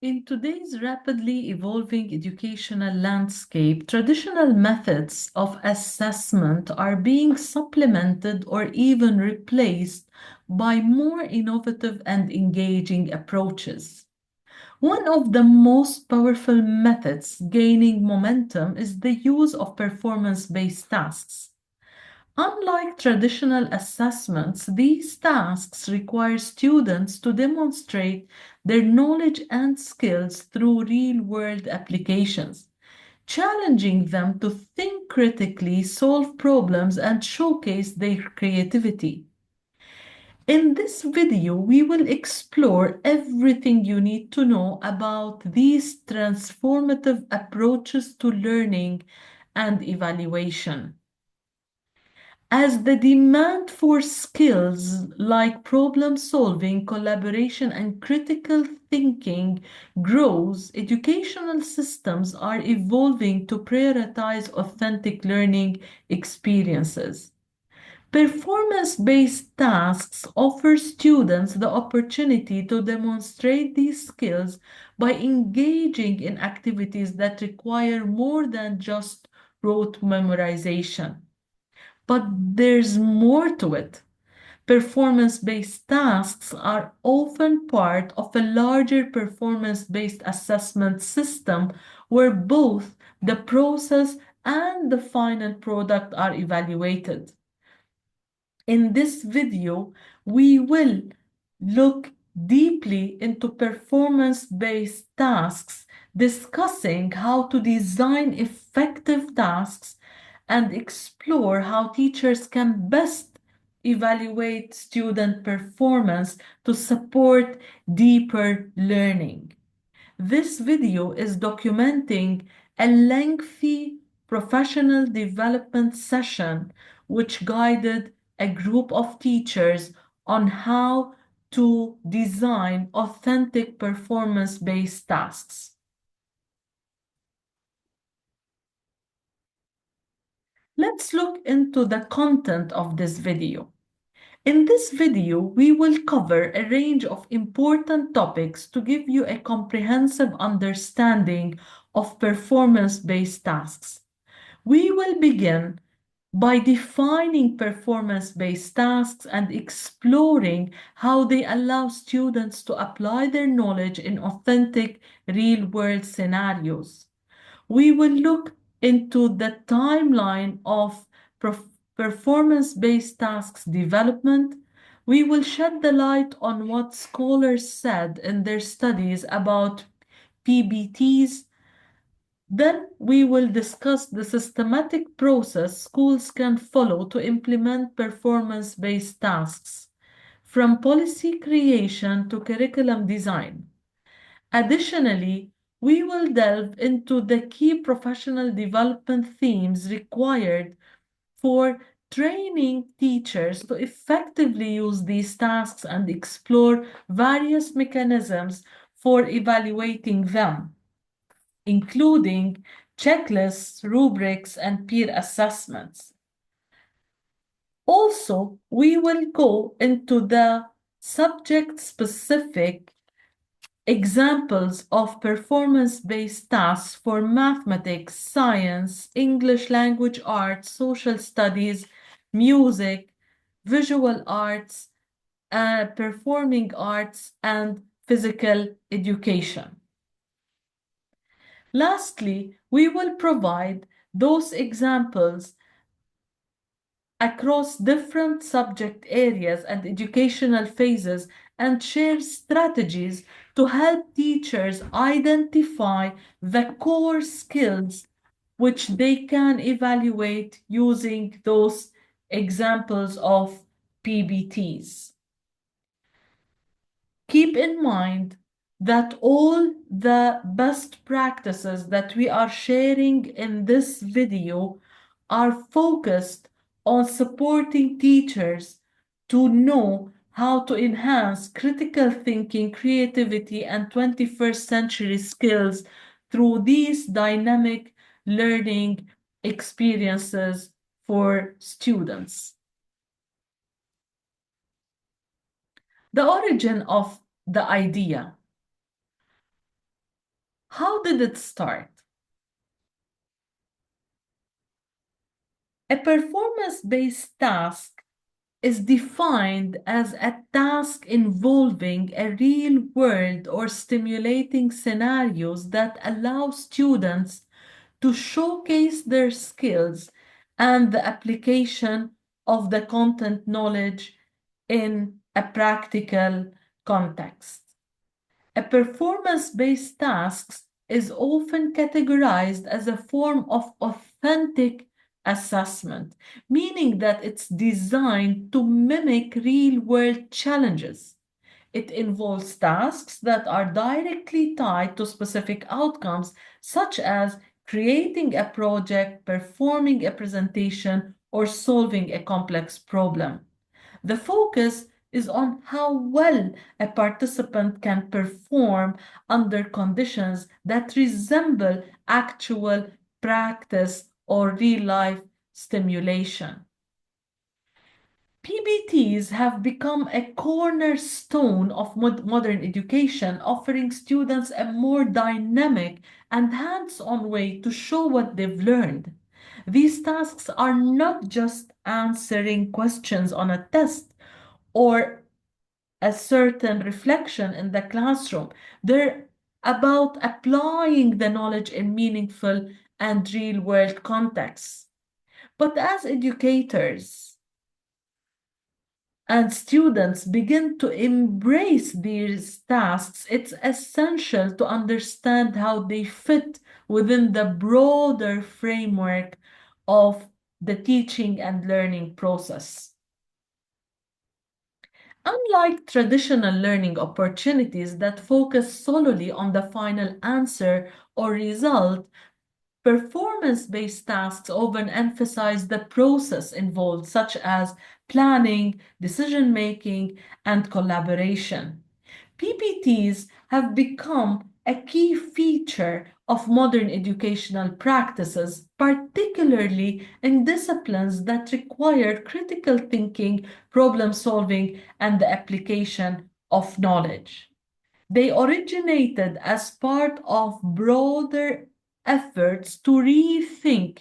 In today's rapidly evolving educational landscape, traditional methods of assessment are being supplemented or even replaced by more innovative and engaging approaches. One of the most powerful methods gaining momentum is the use of performance-based tasks. Unlike traditional assessments, these tasks require students to demonstrate their knowledge and skills through real-world applications, challenging them to think critically, solve problems, and showcase their creativity. In this video, we will explore everything you need to know about these transformative approaches to learning and evaluation. As the demand for skills like problem solving, collaboration, and critical thinking grows, educational systems are evolving to prioritize authentic learning experiences. Performance-based tasks offer students the opportunity to demonstrate these skills by engaging in activities that require more than just rote memorization. But there's more to it. Performance-based tasks are often part of a larger performance-based assessment system where both the process and the final product are evaluated. In this video, we will look deeply into performance-based tasks, discussing how to design effective tasks and explore how teachers can best evaluate student performance to support deeper learning. This video is documenting a lengthy professional development session which guided a group of teachers on how to design authentic performance-based tasks. Let's look into the content of this video. In this video, we will cover a range of important topics to give you a comprehensive understanding of performance-based tasks. We will begin by defining performance-based tasks and exploring how they allow students to apply their knowledge in authentic, real-world scenarios. We will look into the timeline of performance-based tasks development. We will shed the light on what scholars said in their studies about PBTs. Then we will discuss the systematic process schools can follow to implement performance-based tasks, from policy creation to curriculum design. Additionally, we will delve into the key professional development themes required for training teachers to effectively use these tasks and explore various mechanisms for evaluating them, including checklists, rubrics, and peer assessments. Also, we will go into the subject-specific examples of performance-based tasks for mathematics, science, English language arts, social studies, music, visual arts, performing arts, and physical education. Lastly, we will provide those examples across different subject areas and educational phases and share strategies to help teachers identify the core skills which they can evaluate using those examples of PBTs. Keep in mind that all the best practices that we are sharing in this video are focused on supporting teachers to know how to enhance critical thinking, creativity, and 21st century skills through these dynamic learning experiences for students. The origin of the idea. How did it start? A performance-based task is defined as a task involving a real world or stimulating scenarios that allow students to showcase their skills and the application of the content knowledge in a practical context. A performance-based task is often categorized as a form of authentic assessment, meaning that it's designed to mimic real-world challenges. It involves tasks that are directly tied to specific outcomes, such as creating a project, performing a presentation, or solving a complex problem. The focus is on how well a participant can perform under conditions that resemble actual practice or real life stimulation. PBTs have become a cornerstone of modern education, offering students a more dynamic and hands-on way to show what they've learned. These tasks are not just answering questions on a test or a certain reflection in the classroom. They're about applying the knowledge in meaningful and real world contexts. But as educators and students begin to embrace these tasks, it's essential to understand how they fit within the broader framework of the teaching and learning process. Unlike traditional learning opportunities that focus solely on the final answer or result, performance-based tasks often emphasize the process involved, such as planning, decision-making, and collaboration. PPTs have become a key feature of modern educational practices, particularly in disciplines that require critical thinking, problem solving, and the application of knowledge. They originated as part of broader efforts to rethink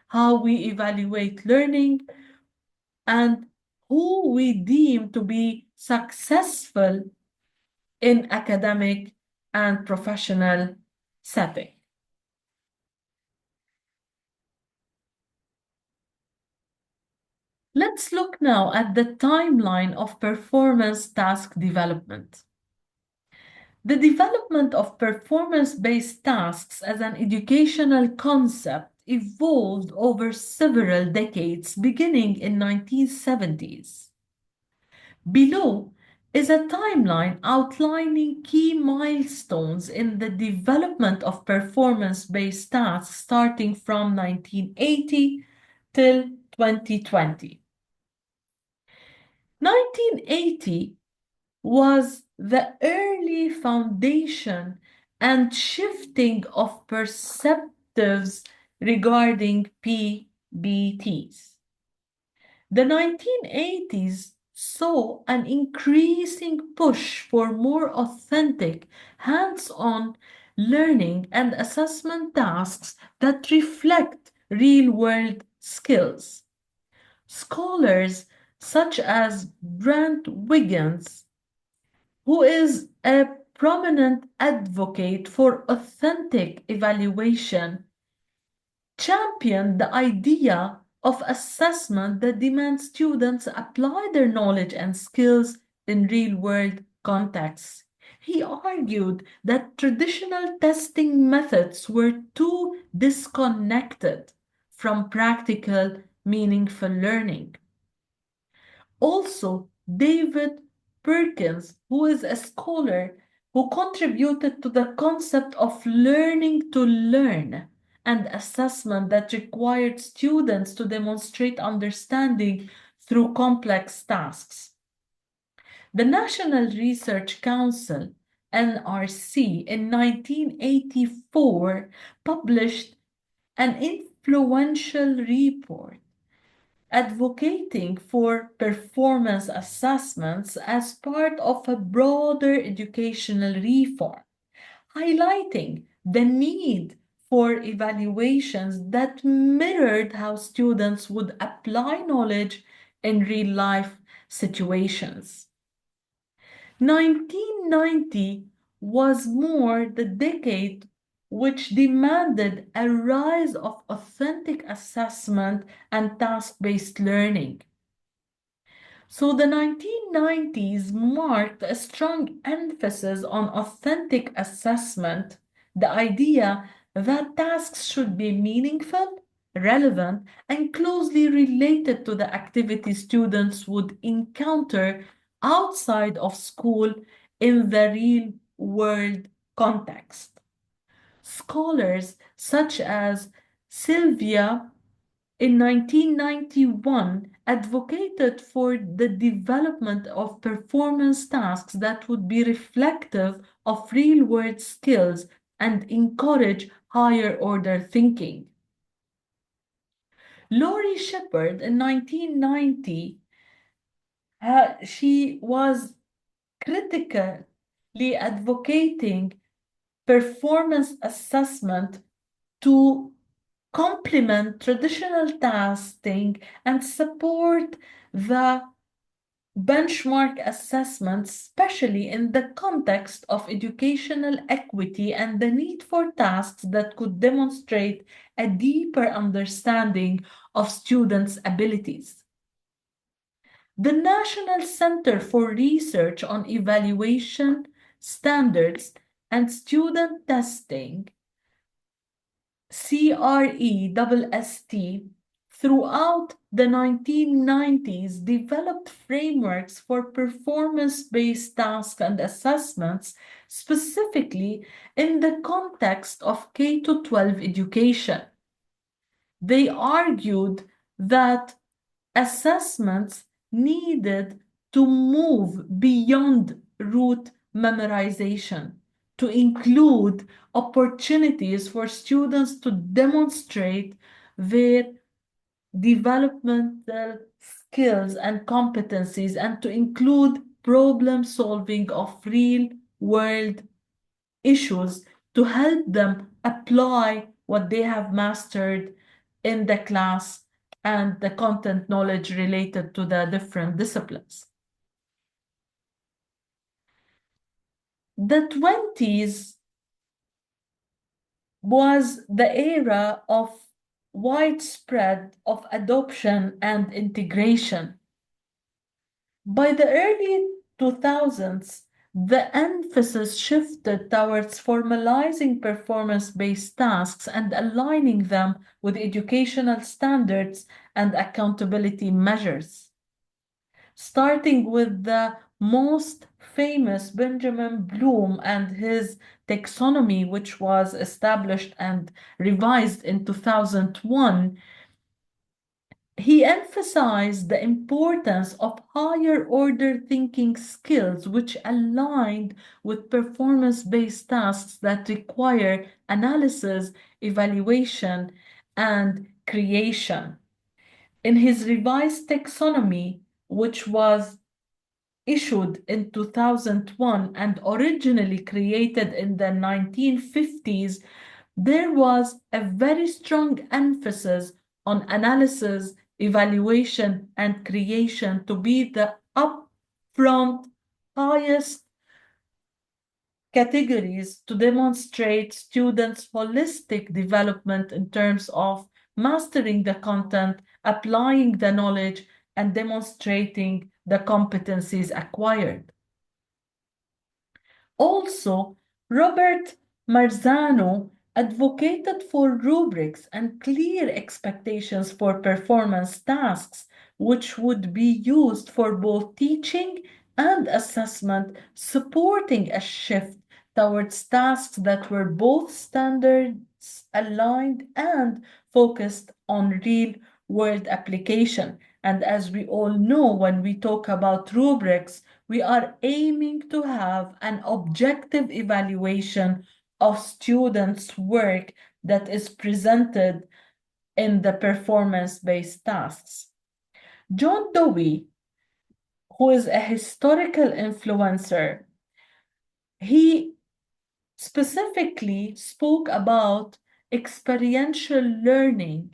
how we evaluate learning and who we deem to be successful in academic and professional setting. Let's look now at the timeline of performance task development. The development of performance-based tasks as an educational concept evolved over several decades, beginning in 1970s. Below is a timeline outlining key milestones in the development of performance-based tasks starting from 1980 till 2020. 1980 was the early foundation and shifting of perceptives regarding PBTs. The 1980s saw an increasing push for more authentic, hands-on learning and assessment tasks that reflect real-world skills. Scholars such as Grants Wiggins, who is a prominent advocate for authentic evaluation, championed the idea of assessment that demands students apply their knowledge and skills in real-world contexts. He argued that traditional testing methods were too disconnected from practical, meaningful learning. Also, David Perkins, who is a scholar who contributed to the concept of learning to learn and assessment that required students to demonstrate understanding through complex tasks. The National Research Council, NRC, in 1984 published an influential report advocating for performance assessments as part of a broader educational reform, highlighting the need for evaluations that mirrored how students would apply knowledge in real life situations. 1990 was more the decade which demanded a rise of authentic assessment and task-based learning. So the 1990s marked a strong emphasis on authentic assessment, the idea that tasks should be meaningful, relevant, and closely related to the activity students would encounter outside of school in the real world context. Scholars such as Sylvia in 1991 advocated for the development of performance tasks that would be reflective of real-world skills and encourage higher order thinking. Laurie Shepard in 1990, she was critically advocating performance assessment to complement traditional testing and support the benchmark assessment, especially in the context of educational equity and the need for tasks that could demonstrate a deeper understanding of students' abilities. The National Center for Research on Evaluation Standards and Student Testing, CRESST, throughout the 1990s developed frameworks for performance-based tasks and assessments, specifically in the context of K-12 education. They argued that assessments needed to move beyond rote memorization to include opportunities for students to demonstrate their developmental skills and competencies and to include problem solving of real world issues to help them apply what they have mastered in the class and the content knowledge related to the different disciplines. The 20s was the era of widespread of adoption and integration. By the early 2000s, the emphasis shifted towards formalizing performance-based tasks and aligning them with educational standards and accountability measures. Starting with the most famous Benjamin Bloom and his taxonomy, which was established and revised in 2001, he emphasized the importance of higher order thinking skills, which aligned with performance-based tasks that require analysis, evaluation, and creation. In his revised taxonomy, which was issued in 2001 and originally created in the 1950s, there was a very strong emphasis on analysis, evaluation, and creation to be the upfront highest categories to demonstrate students' holistic development in terms of mastering the content, applying the knowledge, and demonstrating the competencies acquired. Also, Robert Marzano advocated for rubrics and clear expectations for performance tasks, which would be used for both teaching and assessment, supporting a shift towards tasks that were both standards aligned and focused on real world application. And as we all know, when we talk about rubrics, we are aiming to have an objective evaluation of students' work that is presented in the performance-based tasks. John Dewey, who is a historical influencer, he specifically spoke about experiential learning,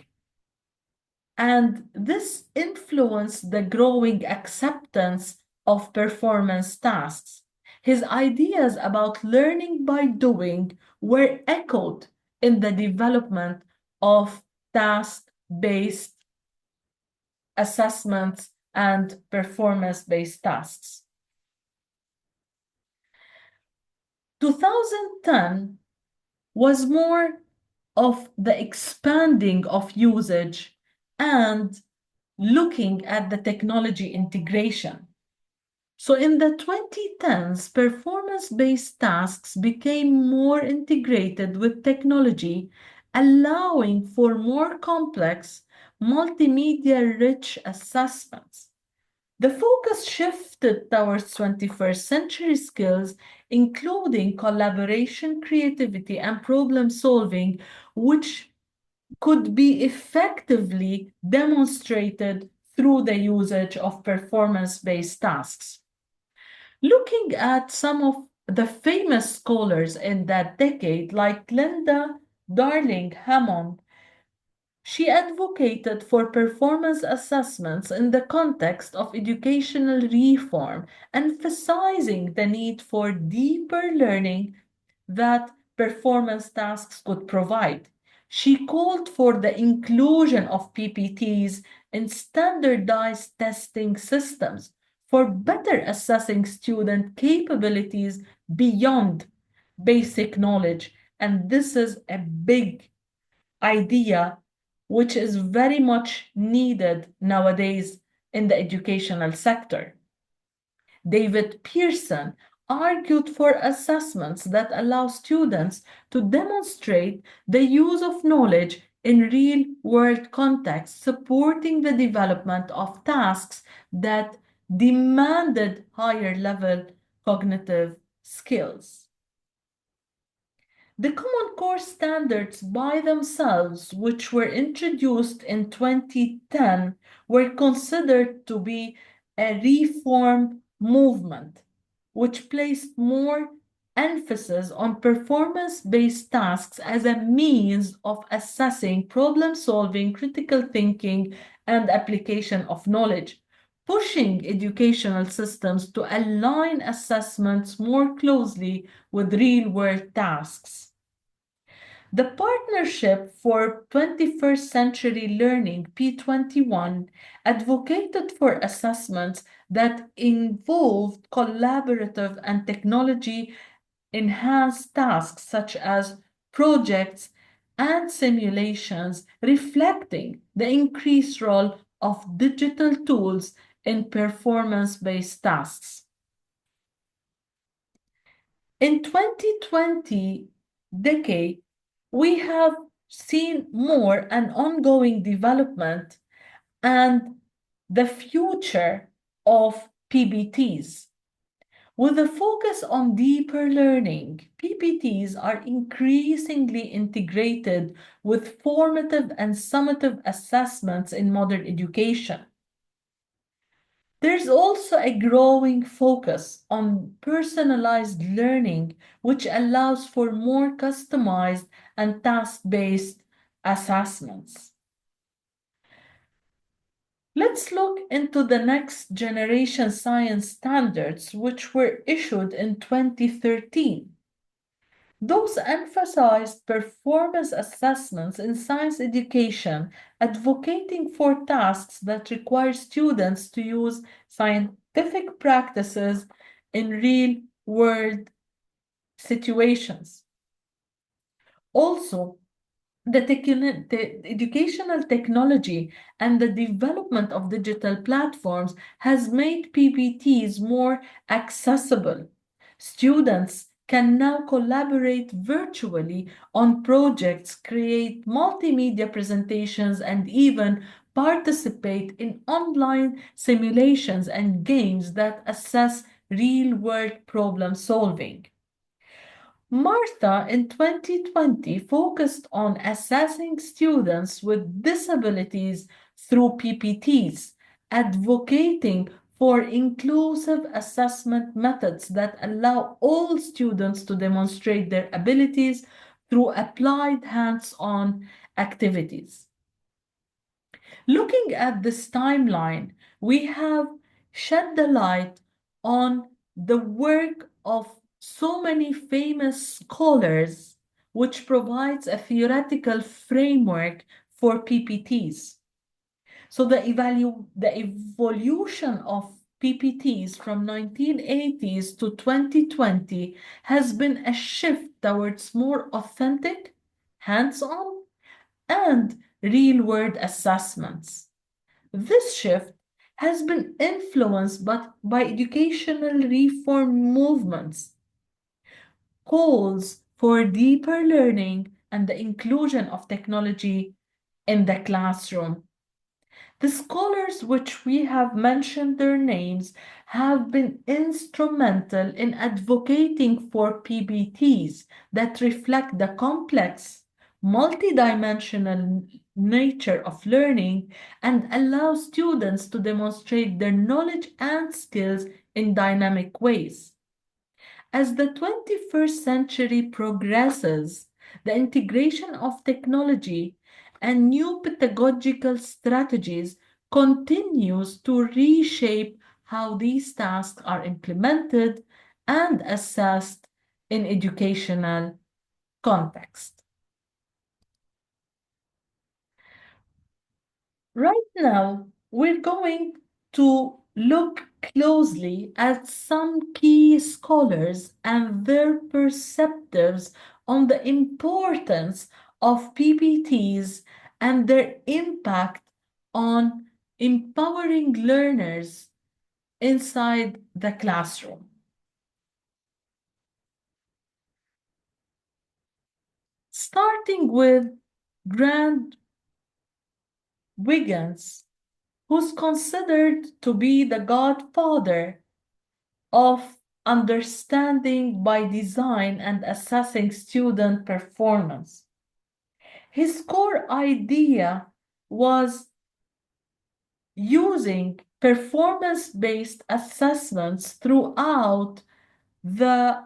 and this influenced the growing acceptance of performance tasks. His ideas about learning by doing were echoed in the development of task-based assessments and performance-based tasks. 2010 was more of the expanding of usage and looking at the technology integration. So in the 2010s, performance-based tasks became more integrated with technology, allowing for more complex, multimedia-rich assessments. The focus shifted towards 21st century skills, including collaboration, creativity, and problem solving, which could be effectively demonstrated through the usage of performance-based tasks. Looking at some of the famous scholars in that decade, like Linda Darling-Hammond, she advocated for performance assessments in the context of educational reform, emphasizing the need for deeper learning that performance tasks could provide. She called for the inclusion of PBTs in standardized testing systems for better assessing student capabilities beyond basic knowledge. And this is a big idea which is very much needed nowadays in the educational sector. David Pearson argued for assessments that allow students to demonstrate the use of knowledge in real-world contexts, supporting the development of tasks that demanded higher-level cognitive skills. The Common Core standards by themselves, which were introduced in 2010, were considered to be a reform movement, which placed more emphasis on performance-based tasks as a means of assessing problem solving, critical thinking, and application of knowledge, pushing educational systems to align assessments more closely with real-world tasks. The Partnership for 21st Century Learning, P21, advocated for assessments that involved collaborative and technology-enhanced tasks such as projects and simulations, reflecting the increased role of digital tools in performance-based tasks. In 2020 decade, we have seen more an ongoing development and the future of PBTs. With a focus on deeper learning, PBTs are increasingly integrated with formative and summative assessments in modern education. There's also a growing focus on personalized learning, which allows for more customized and task-based assessments. Let's look into the next generation science standards, which were issued in 2013. Those emphasized performance assessments in science education, advocating for tasks that require students to use scientific practices in real-world situations. Also, the educational technology and the development of digital platforms has made PBTs more accessible. Students can now collaborate virtually on projects, create multimedia presentations, and even participate in online simulations and games that assess real-world problem solving. Martha in 2020 focused on assessing students with disabilities through PBTs, advocating for inclusive assessment methods that allow all students to demonstrate their abilities through applied hands-on activities. Looking at this timeline, we have shed the light on the work of so many famous scholars, which provides a theoretical framework for PPTs. So the evolution of PPTs from 1980s to 2020 has been a shift towards more authentic, hands-on, and real-world assessments. This shift has been influenced by educational reform movements, calls for deeper learning, and the inclusion of technology in the classroom. The scholars which we have mentioned their names have been instrumental in advocating for PBTs that reflect the complex, multidimensional nature of learning and allow students to demonstrate their knowledge and skills in dynamic ways. As the 21st century progresses, the integration of technology and new pedagogical strategies continues to reshape how these tasks are implemented and assessed in educational context. Right now, we're going to look closely at some key scholars and their perspectives on the importance of PPTs and their impact on empowering learners inside the classroom. Starting with Grant Wiggins, who's considered to be the godfather of understanding by design and assessing student performance. His core idea was using performance-based assessments throughout the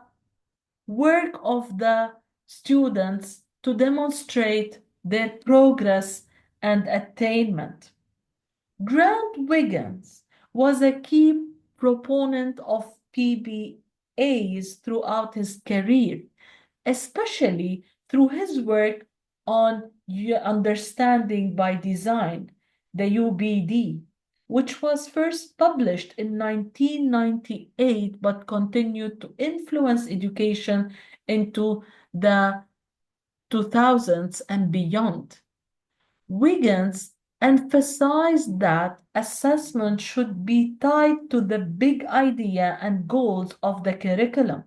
work of the students to demonstrate their progress and attainment. Grant Wiggins was a key proponent of PBAs throughout his career, especially through his work on understanding by design, the UBD, which was first published in 1998 but continued to influence education into the 2000s and beyond. Wiggins emphasized that assessment should be tied to the big idea and goals of the curriculum,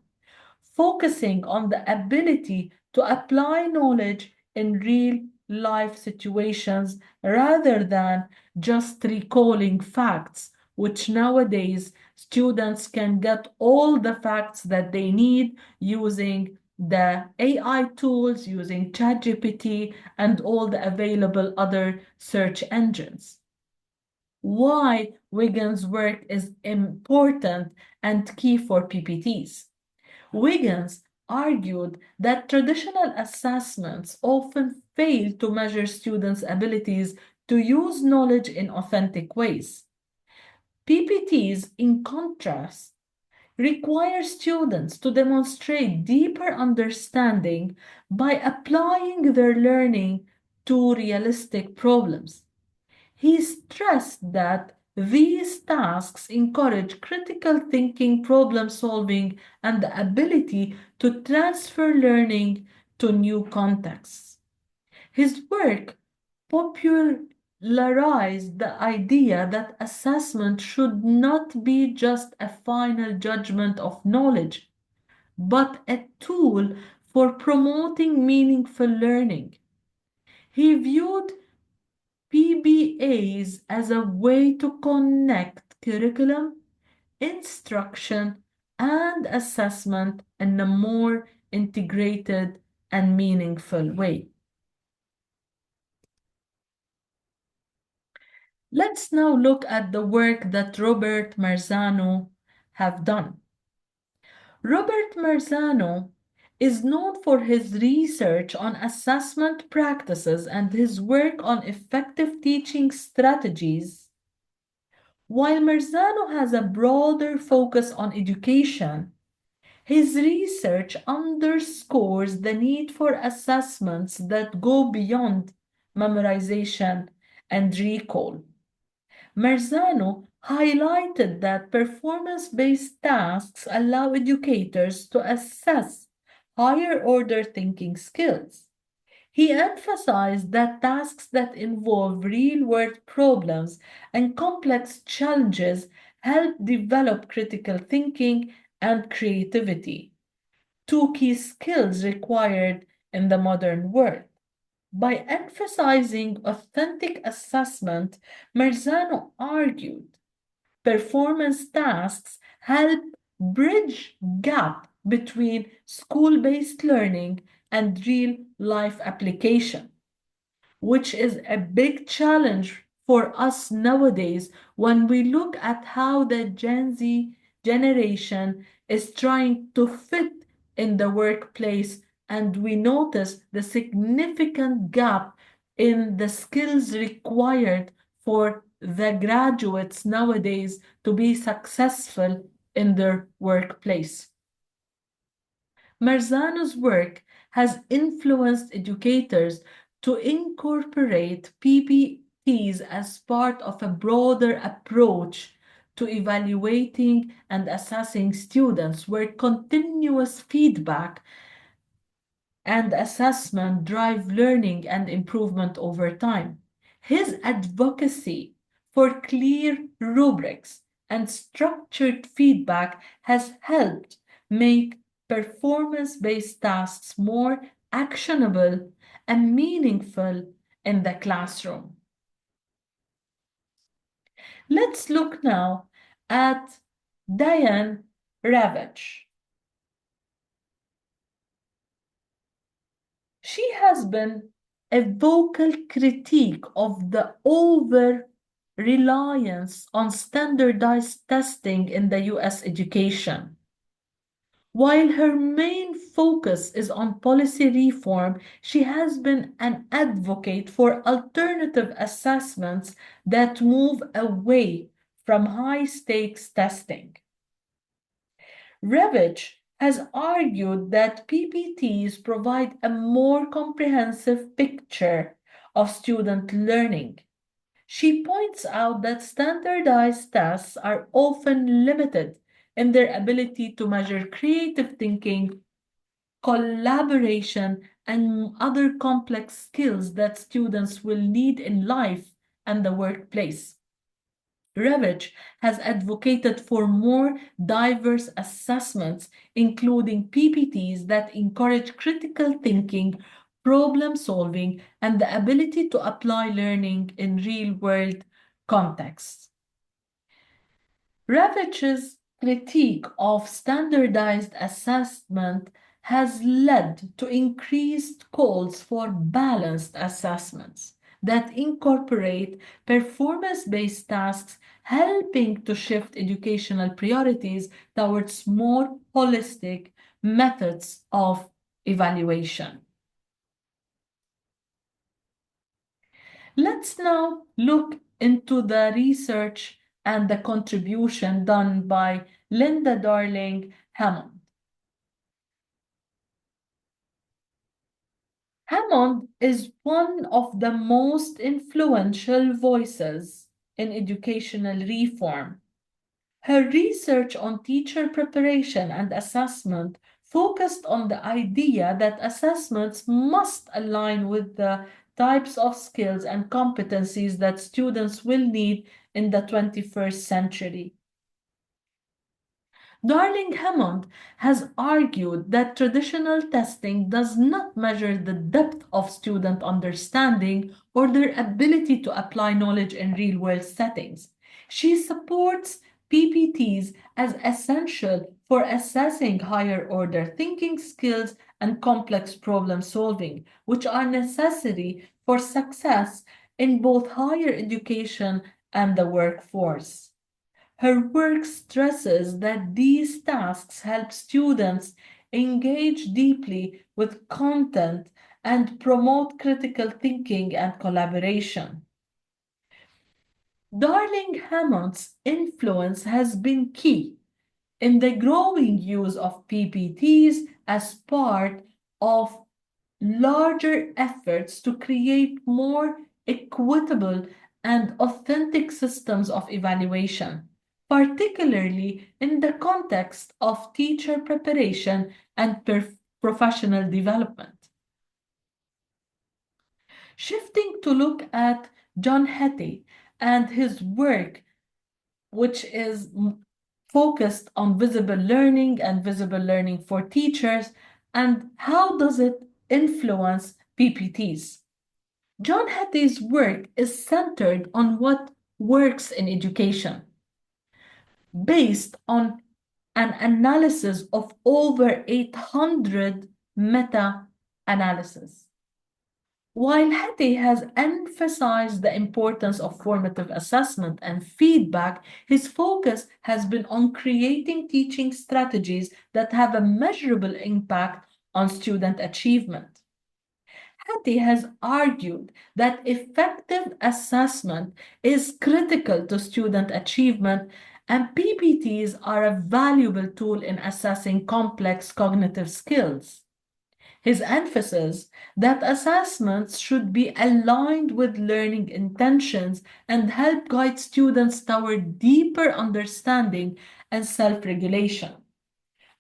focusing on the ability to apply knowledge in real life situations rather than just recalling facts, which nowadays students can get all the facts that they need using the AI tools, using ChatGPT, and all the available other search engines. Why Wiggins' work is important and key for PPTs. Wiggins argued that traditional assessments often fail to measure students' abilities to use knowledge in authentic ways. PPTs, in contrast, require students to demonstrate deeper understanding by applying their learning to realistic problems. He stressed that these tasks encourage critical thinking, problem solving, and the ability to transfer learning to new contexts. His work popularized the idea that assessment should not be just a final judgment of knowledge, but a tool for promoting meaningful learning. He viewed PBAs as a way to connect curriculum, instruction, and assessment in a more integrated and meaningful way. Let's now look at the work that Robert Marzano have done. Robert Marzano is known for his research on assessment practices and his work on effective teaching strategies. While Marzano has a broader focus on education, his research underscores the need for assessments that go beyond memorization and recall. Marzano highlighted that performance-based tasks allow educators to assess higher-order thinking skills. He emphasized that tasks that involve real-world problems and complex challenges help develop critical thinking and creativity, two key skills required in the modern world. By emphasizing authentic assessment, Marzano argued performance tasks help bridge gap between school-based learning and real-life application, which is a big challenge for us nowadays when we look at how the Gen Z generation is trying to fit in the workplace, and we notice the significant gap in the skills required for the graduates nowadays to be successful in their workplace. Marzano's work has influenced educators to incorporate PBTs as part of a broader approach to evaluating and assessing students, where continuous feedback and assessment drive learning and improvement over time. His advocacy for clear rubrics and structured feedback has helped make performance-based tasks more actionable and meaningful in the classroom. Let's look now at Diane Ravitch. She has been a vocal critique of the over-reliance on standardized testing in the US education. While her main focus is on policy reform, she has been an advocate for alternative assessments that move away from high-stakes testing. Ravitch has argued that PBTs provide a more comprehensive picture of student learning. She points out that standardized tests are often limited in their ability to measure creative thinking, collaboration, and other complex skills that students will need in life and the workplace. Ravitch has advocated for more diverse assessments, including PBTs that encourage critical thinking, problem solving, and the ability to apply learning in real-world contexts. Ravitch's critique of standardized assessment has led to increased calls for balanced assessments that incorporate performance-based tasks, helping to shift educational priorities towards more holistic methods of evaluation. Let's now look into the research and the contribution done by Linda Darling-Hammond. Hammond is one of the most influential voices in educational reform. Her research on teacher preparation and assessment focused on the idea that assessments must align with the types of skills and competencies that students will need in the 21st century. Darling-Hammond has argued that traditional testing does not measure the depth of student understanding or their ability to apply knowledge in real-world settings. She supports PBTs as essential for assessing higher-order thinking skills and complex problem solving, which are necessary for success in both higher education and the workforce. Her work stresses that these tasks help students engage deeply with content and promote critical thinking and collaboration. Darling-Hammond's influence has been key in the growing use of PBTs as part of larger efforts to create more equitable and authentic systems of evaluation, particularly in the context of teacher preparation and professional development. Shifting to look at John Hattie and his work, which is focused on visible learning and visible learning for teachers, and how does it influence PPTs? John Hattie's work is centered on what works in education, based on an analysis of over 800 meta-analyses. While Hattie has emphasized the importance of formative assessment and feedback, his focus has been on creating teaching strategies that have a measurable impact on student achievement. Hattie has argued that effective assessment is critical to student achievement, and PBTs are a valuable tool in assessing complex cognitive skills. His emphasis that assessments should be aligned with learning intentions and help guide students toward deeper understanding and self-regulation.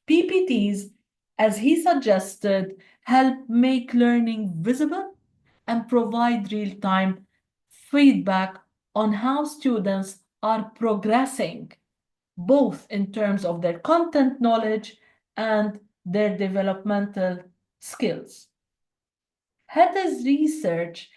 PPTs, as he suggested, help make learning visible and provide real-time feedback on how students are progressing, both in terms of their content knowledge and their developmental skills. Hattie's research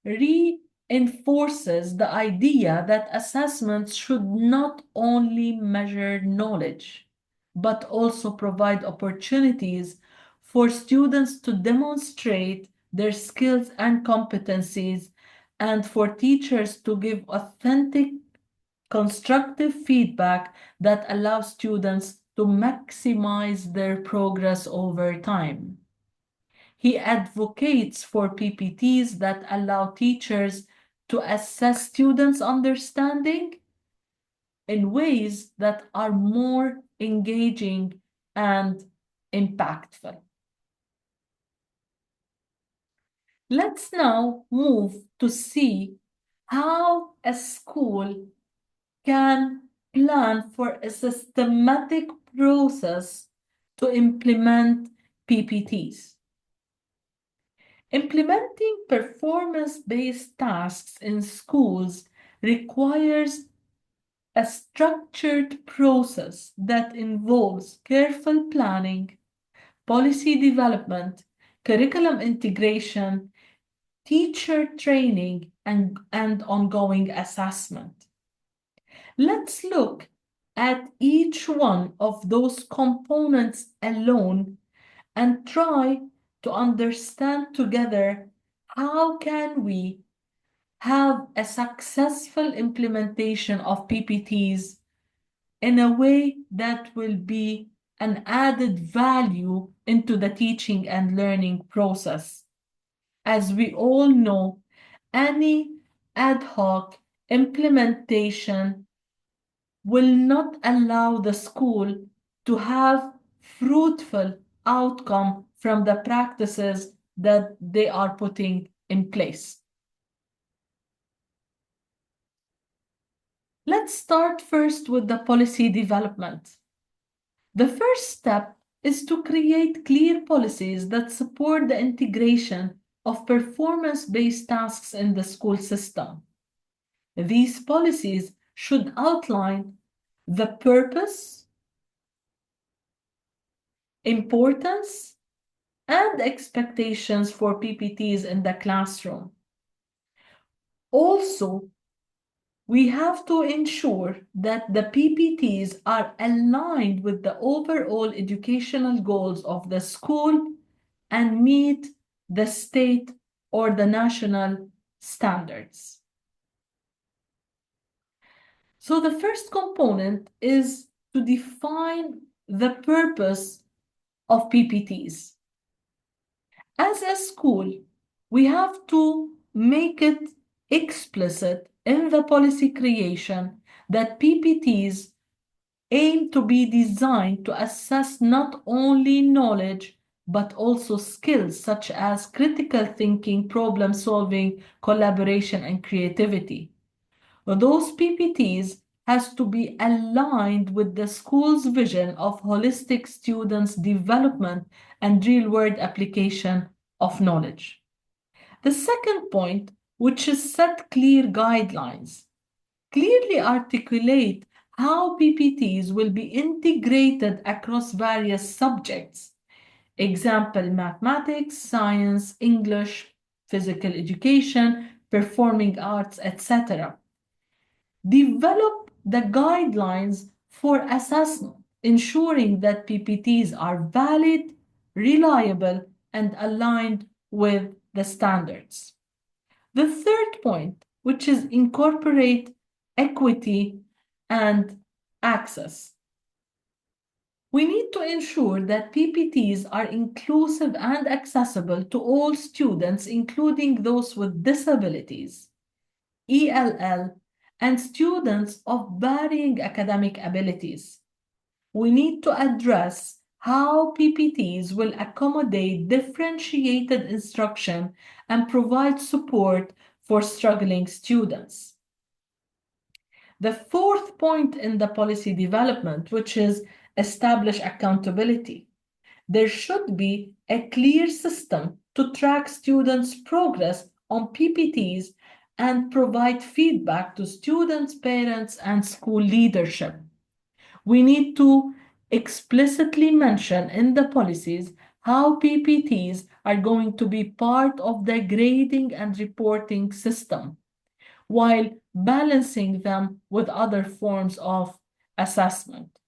reinforces the idea that assessments should not only measure knowledge, but also provide opportunities for students to demonstrate their skills and competencies, and for teachers to give authentic, constructive feedback that allows students to maximize their progress over time. He advocates for PPTs that allow teachers to assess students' understanding in ways that are more engaging and impactful. Let's now move to see how a school can plan for a systematic process to implement PPTs. Implementing performance-based tasks in schools requires a structured process that involves careful planning, policy development, curriculum integration, teacher training, and ongoing assessment. Let's look at each one of those components alone and try to understand together how can we have a successful implementation of PPTs in a way that will be an added value into the teaching and learning process. As we all know, any ad hoc implementation will not allow the school to have fruitful outcome from the practices that they are putting in place. Let's start first with the policy development. The first step is to create clear policies that support the integration of performance-based tasks in the school system. These policies should outline the purpose, importance, and expectations for PPTs in the classroom. Also, we have to ensure that the PPTs are aligned with the overall educational goals of the school and meet the state or the national standards. So the first component is to define the purpose of PPTs. As a school, we have to make it explicit in the policy creation that PPTs aim to be designed to assess not only knowledge but also skills such as critical thinking, problem solving, collaboration, and creativity. Those PPTs has to be aligned with the school's vision of holistic students' development and real-world application of knowledge. The second point, which is set clear guidelines, clearly articulate how PPTs will be integrated across various subjects. Example, mathematics, science, English, physical education, performing arts, etc. Develop the guidelines for assessment, ensuring that PPTs are valid, reliable, and aligned with the standards. The third point, which is incorporate equity and access. We need to ensure that PPTs are inclusive and accessible to all students, including those with disabilities, ELL, and students of varying academic abilities. We need to address how PPTs will accommodate differentiated instruction and provide support for struggling students. The fourth point in the policy development, which is establish accountability. There should be a clear system to track students' progress on PPTs and provide feedback to students, parents, and school leadership. We need to explicitly mention in the policies how PPTs are going to be part of the grading and reporting system, while balancing them with other forms of assessment.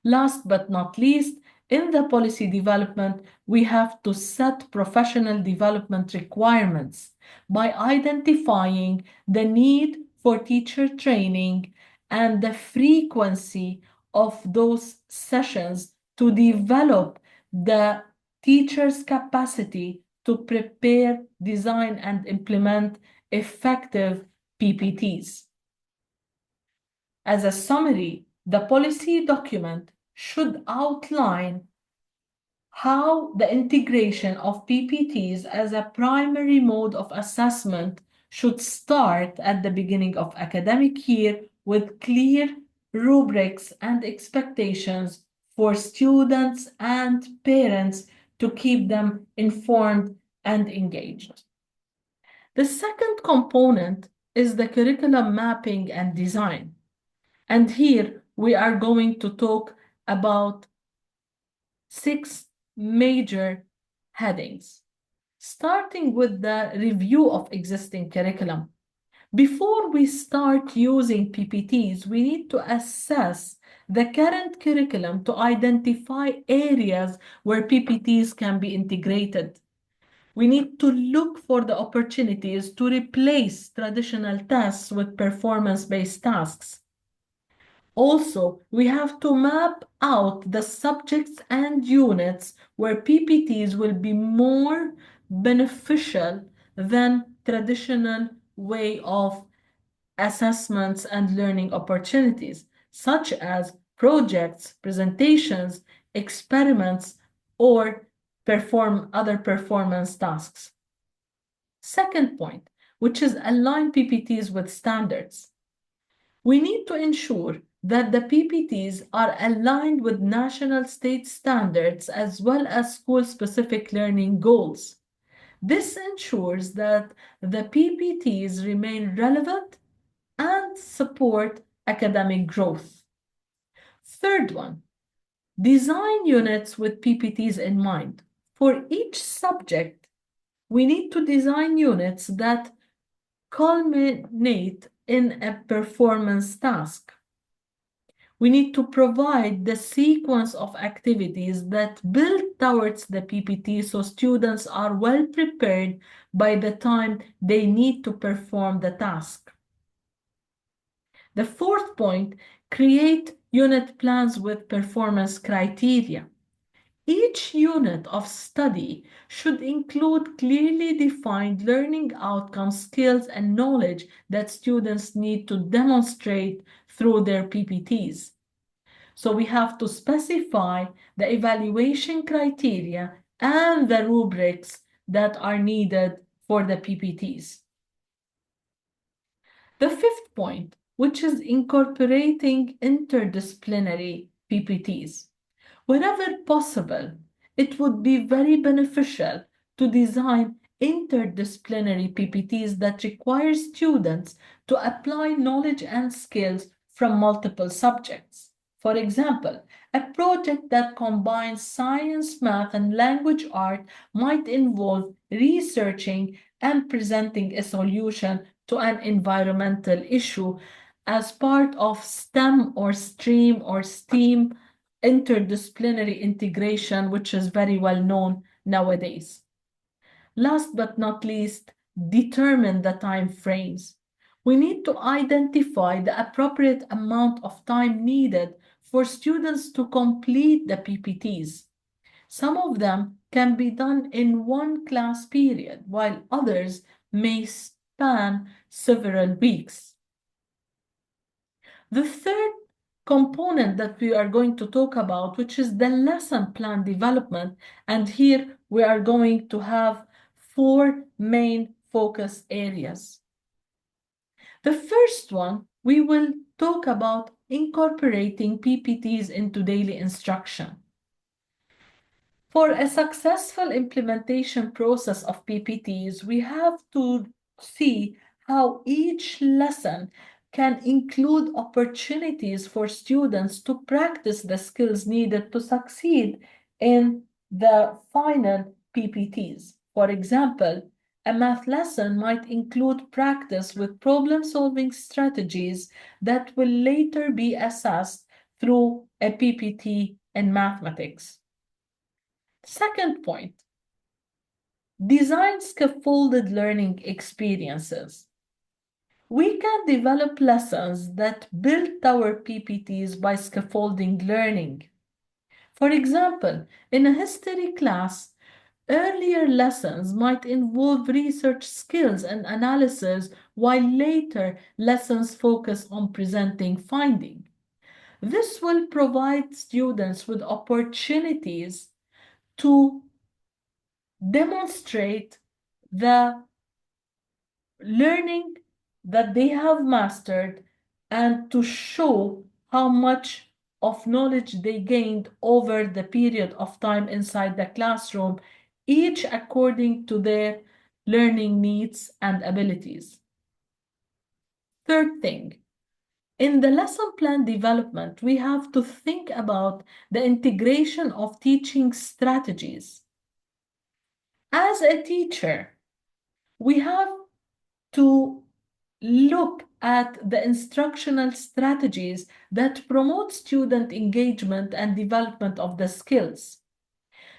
Last but not least, in the policy development, we have to set professional development requirements by identifying the need for teacher training and the frequency of those sessions to develop the teacher's capacity to prepare, design, and implement effective PPTs. As a summary, the policy document should outline how the integration of PPTs as a primary mode of assessment should start at the beginning of academic year with clear rubrics and expectations for students and parents to keep them informed and engaged. The second component is the curriculum mapping and design. And here we are going to talk about 6 major headings, starting with the review of existing curriculum. Before we start using PPTs, we need to assess the current curriculum to identify areas where PPTs can be integrated. We need to look for the opportunities to replace traditional tasks with performance-based tasks. Also, we have to map out the subjects and units where PPTs will be more beneficial than traditional way of assessments and learning opportunities, such as projects, presentations, experiments, or other performance tasks. Second point, which is align PPTs with standards. We need to ensure that the PPTs are aligned with national state standards as well as school-specific learning goals. This ensures that the PPTs remain relevant and support academic growth. Third one, design units with PPTs in mind. For each subject, we need to design units that culminate in a performance task. We need to provide the sequence of activities that build towards the PPT so students are well prepared by the time they need to perform the task. The fourth point, create unit plans with performance criteria. Each unit of study should include clearly defined learning outcomes, skills, and knowledge that students need to demonstrate through their PPTs. So we have to specify the evaluation criteria and the rubrics that are needed for the PPTs. The fifth point, which is incorporating interdisciplinary PPTs. Wherever possible, it would be very beneficial to design interdisciplinary PPTs that require students to apply knowledge and skills from multiple subjects. For example, a project that combines science, math, and language art might involve researching and presenting a solution to an environmental issue as part of STEM or STREAM or STEAM interdisciplinary integration, which is very well known nowadays. Last but not least, determine the time frames. We need to identify the appropriate amount of time needed for students to complete the PPTs. Some of them can be done in one class period, while others may span several weeks. The third component that we are going to talk about, which is the lesson plan development, and here we are going to have four main focus areas. The first one, we will talk about incorporating PPTs into daily instruction. For a successful implementation process of PPTs, we have to see how each lesson can include opportunities for students to practice the skills needed to succeed in the final PPTs. For example, a math lesson might include practice with problem-solving strategies that will later be assessed through a PPT in mathematics. Second point, design scaffolded learning experiences. We can develop lessons that build our PPTs by scaffolding learning. For example, in a history class, earlier lessons might involve research skills and analysis, while later lessons focus on presenting findings. This will provide students with opportunities to demonstrate the learning that they have mastered and to show how much of knowledge they gained over the period of time inside the classroom, each according to their learning needs and abilities. Third thing, in the lesson plan development, we have to think about the integration of teaching strategies. As a teacher, we have to look at the instructional strategies that promote student engagement and development of the skills.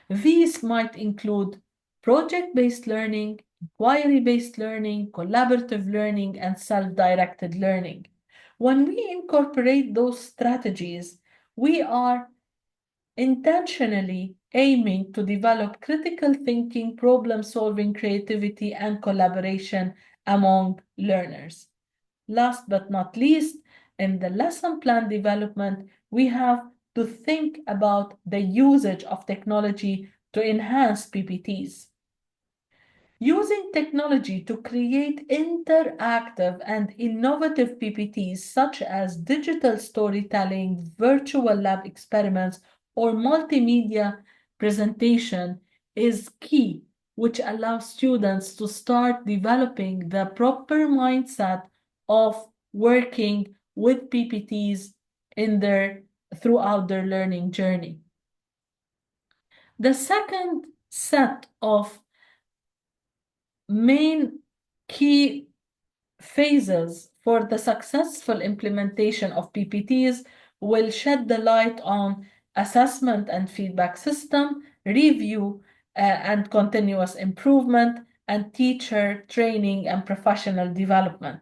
These might include project-based learning, inquiry-based learning, collaborative learning, and self-directed learning. When we incorporate those strategies, we are intentionally aiming to develop critical thinking, problem-solving, creativity, and collaboration among learners. Last but not least, in the lesson plan development, we have to think about the usage of technology to enhance PPTs. Using technology to create interactive and innovative PPTs such as digital storytelling, virtual lab experiments, or multimedia presentation is key, which allows students to start developing the proper mindset of working with PPTs throughout their learning journey. The second set of main key phases for the successful implementation of PPTs will shed the light on assessment and feedback system, review and continuous improvement, and teacher training and professional development.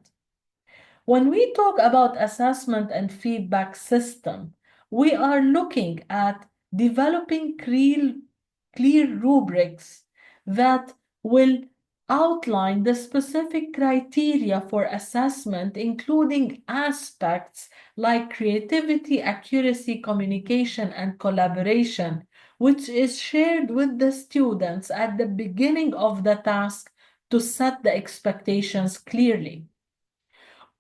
When we talk about assessment and feedback system, we are looking at developing clear rubrics that will outline the specific criteria for assessment, including aspects like creativity, accuracy, communication, and collaboration, which is shared with the students at the beginning of the task to set the expectations clearly.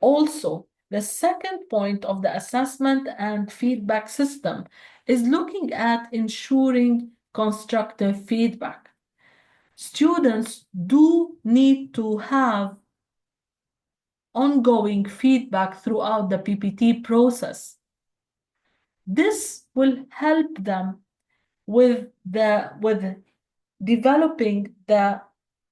Also, the second point of the assessment and feedback system is looking at ensuring constructive feedback. Students do need to have ongoing feedback throughout the PPT process. This will help them with developing the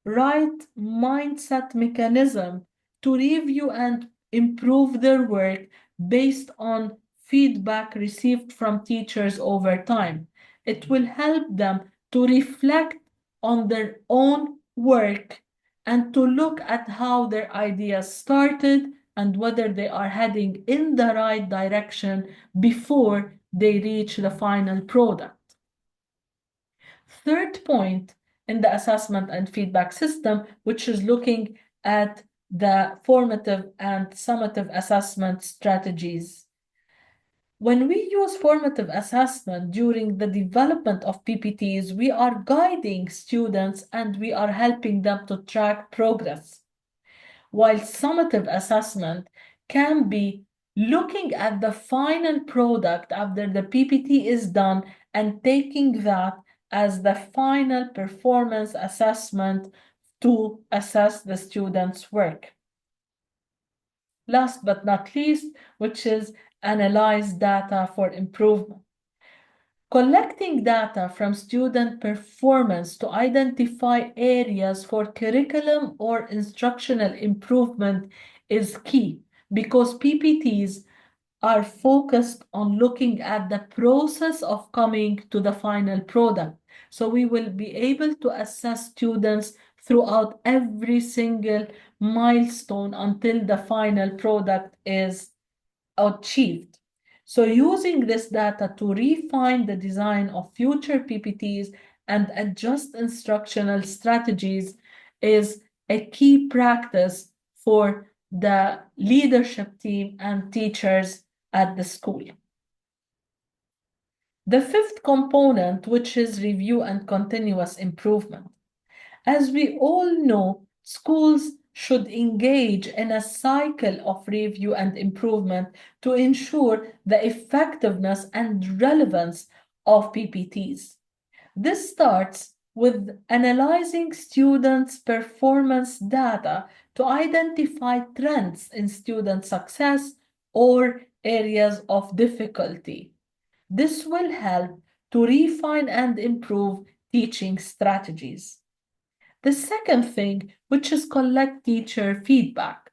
right mindset mechanism to review and improve their work based on feedback received from teachers over time. It will help them to reflect on their own work and to look at how their ideas started and whether they are heading in the right direction before they reach the final product. Third point in the assessment and feedback system, which is looking at the formative and summative assessment strategies. When we use formative assessment during the development of PPTs, we are guiding students and we are helping them to track progress. While summative assessment can be looking at the final product after the PPT is done and taking that as the final performance assessment to assess the student's work. Last but not least, which is analyze data for improvement. Collecting data from student performance to identify areas for curriculum or instructional improvement is key because PPTs are focused on looking at the process of coming to the final product. So we will be able to assess students throughout every single milestone until the final product is achieved. So using this data to refine the design of future PPTs and adjust instructional strategies is a key practice for the leadership team and teachers at the school. The fifth component, which is review and continuous improvement. As we all know, schools should engage in a cycle of review and improvement to ensure the effectiveness and relevance of PPTs. This starts with analyzing students' performance data to identify trends in student success or areas of difficulty. This will help to refine and improve teaching strategies. The second thing, which is collect teacher feedback.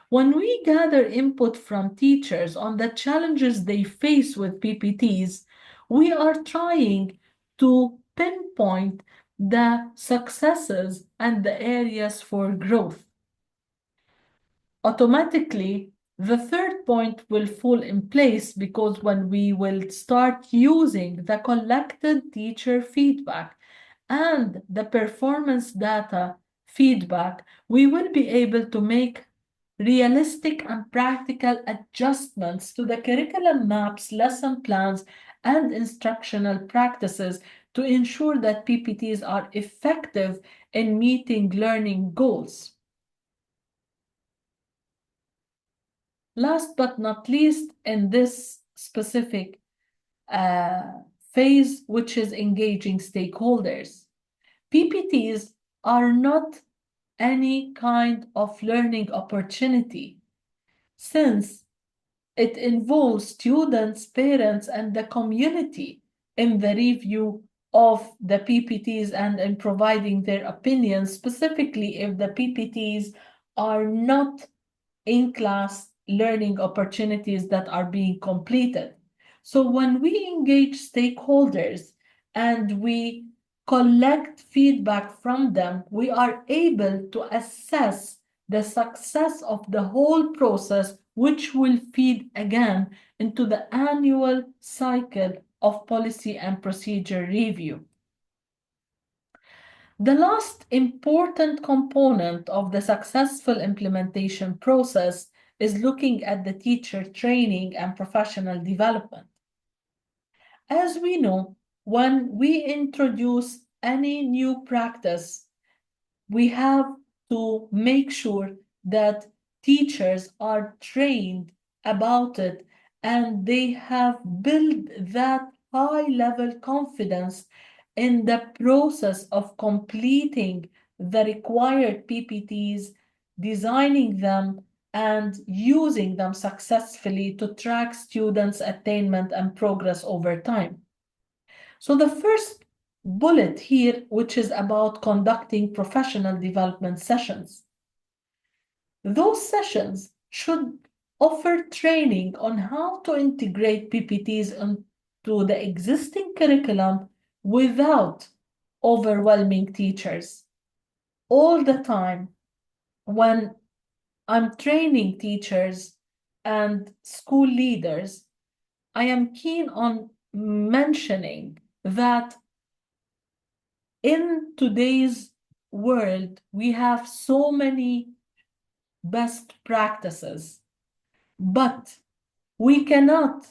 When we gather input from teachers on the challenges they face with PPTs, we are trying to pinpoint the successes and the areas for growth. Automatically, the third point will fall in place because when we will start using the collected teacher feedback and the performance data feedback, we will be able to make realistic and practical adjustments to the curriculum maps, lesson plans, and instructional practices to ensure that PPTs are effective in meeting learning goals. Last but not least, in this specific phase, which is engaging stakeholders. PPTs are not any kind of learning opportunity since it involves students, parents, and the community in the review of the PPTs and in providing their opinions, specifically if the PPTs are not in-class learning opportunities that are being completed. So when we engage stakeholders and we collect feedback from them, we are able to assess the success of the whole process which will feed again into the annual cycle of policy and procedure review. The last important component of the successful implementation process is looking at the teacher training and professional development. As we know, when we introduce any new practice, we have to make sure that teachers are trained about it and they have built that high level confidence in the process of completing the required PPTs, designing them, and using them successfully to track students' attainment and progress over time. So the first bullet here, which is about conducting professional development sessions. Those sessions should offer training on how to integrate PPTs into the existing curriculum without overwhelming teachers. All the time, when I'm training teachers and school leaders, I am keen on mentioning that in today's world, we have so many best practices, but we cannot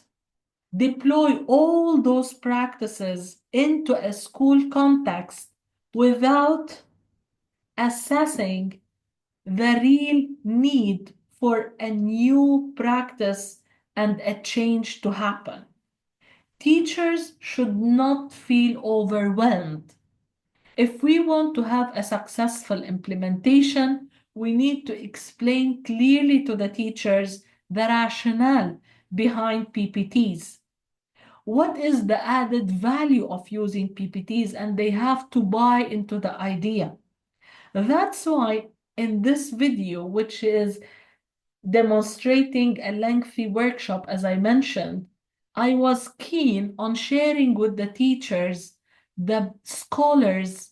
deploy all those practices into a school context without assessing the real need for a new practice and a change to happen. Teachers should not feel overwhelmed. If we want to have a successful implementation, we need to explain clearly to the teachers the rationale behind PPTs. What is the added value of using PPTs? And they have to buy into the idea. That's why in this video, which is demonstrating a lengthy workshop, as I mentioned, I was keen on sharing with the teachers, the scholars,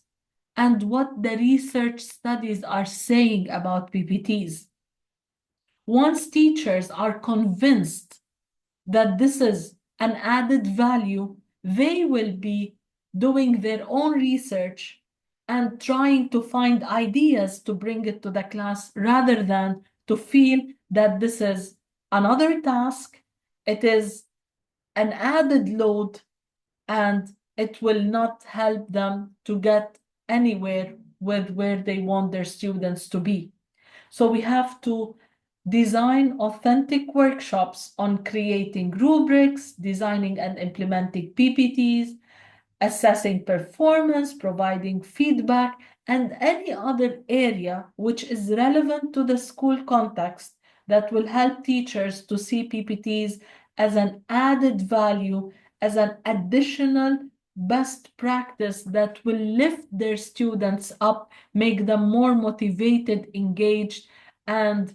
and what the research studies are saying about PPTs. Once teachers are convinced that this is an added value, they will be doing their own research and trying to find ideas to bring it to the class rather than to feel that this is another task, it is an added load, and it will not help them to get anywhere with where they want their students to be. So we have to design authentic workshops on creating rubrics, designing and implementing PPTs, assessing performance, providing feedback, and any other area which is relevant to the school context that will help teachers to see PPTs as an added value, as an additional best practice that will lift their students up, make them more motivated, engaged, and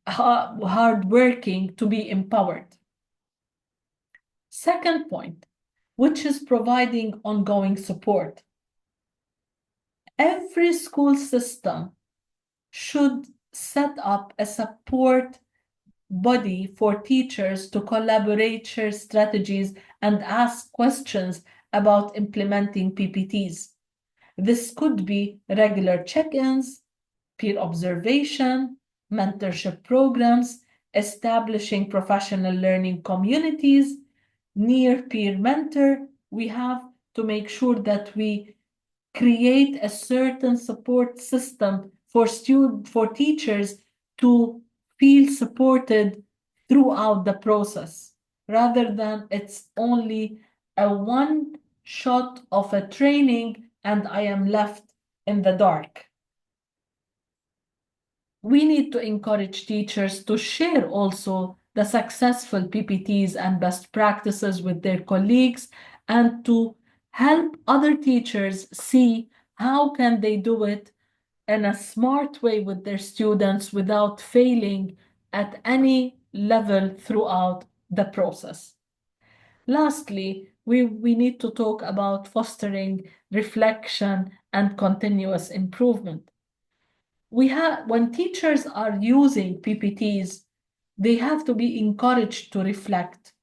hardworking to be empowered. Second point, which is providing ongoing support. Every school system should set up a support body for teachers to collaborate, share strategies, and ask questions about implementing PPTs. This could be regular check-ins, peer observation, mentorship programs, establishing professional learning communities, near peer mentor. We have to make sure that we create a certain support system for teachers to feel supported throughout the process, rather than it's only a one shot of a training and I am left in the dark. We need to encourage teachers to share also the successful PPTs and best practices with their colleagues and to help other teachers see how can they do it in a smart way with their students without failing at any level throughout the process. Lastly, we need to talk about fostering reflection and continuous improvement. When teachers are using PPTs, they have to be encouraged to reflect,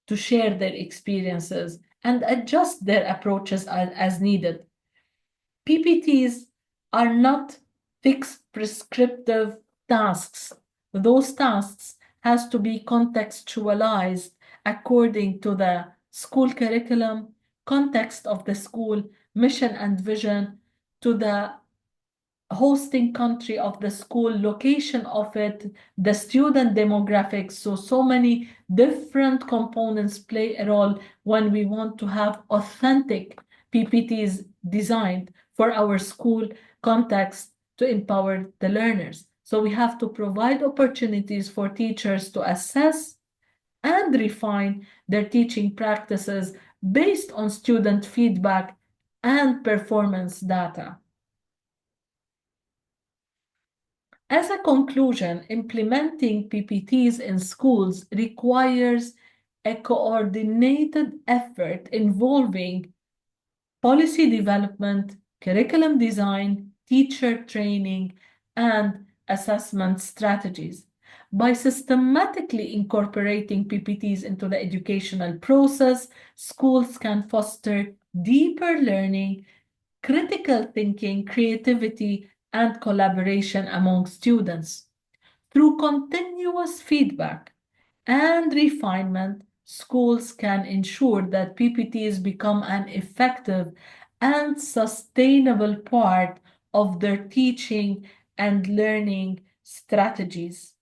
to share their experiences, and adjust their approaches as needed. PPTs are not fixed prescriptive tasks. Those tasks has to be contextualized according to the school curriculum, context of the school, mission and vision, to the hosting country of the school, location of it, the student demographics. So many different components play a role when we want to have authentic PPTs designed for our school context to empower the learners. So we have to provide opportunities for teachers to assess and refine their teaching practices based on student feedback and performance data. As a conclusion, implementing PPTs in schools requires a coordinated effort involving policy development, curriculum design, teacher training, and assessment strategies. By systematically incorporating PPTs into the educational process, schools can foster deeper learning, critical thinking, creativity, and collaboration among students. Through continuous feedback and refinement, schools can ensure that PPTs become an effective and sustainable part of their teaching and learning strategies.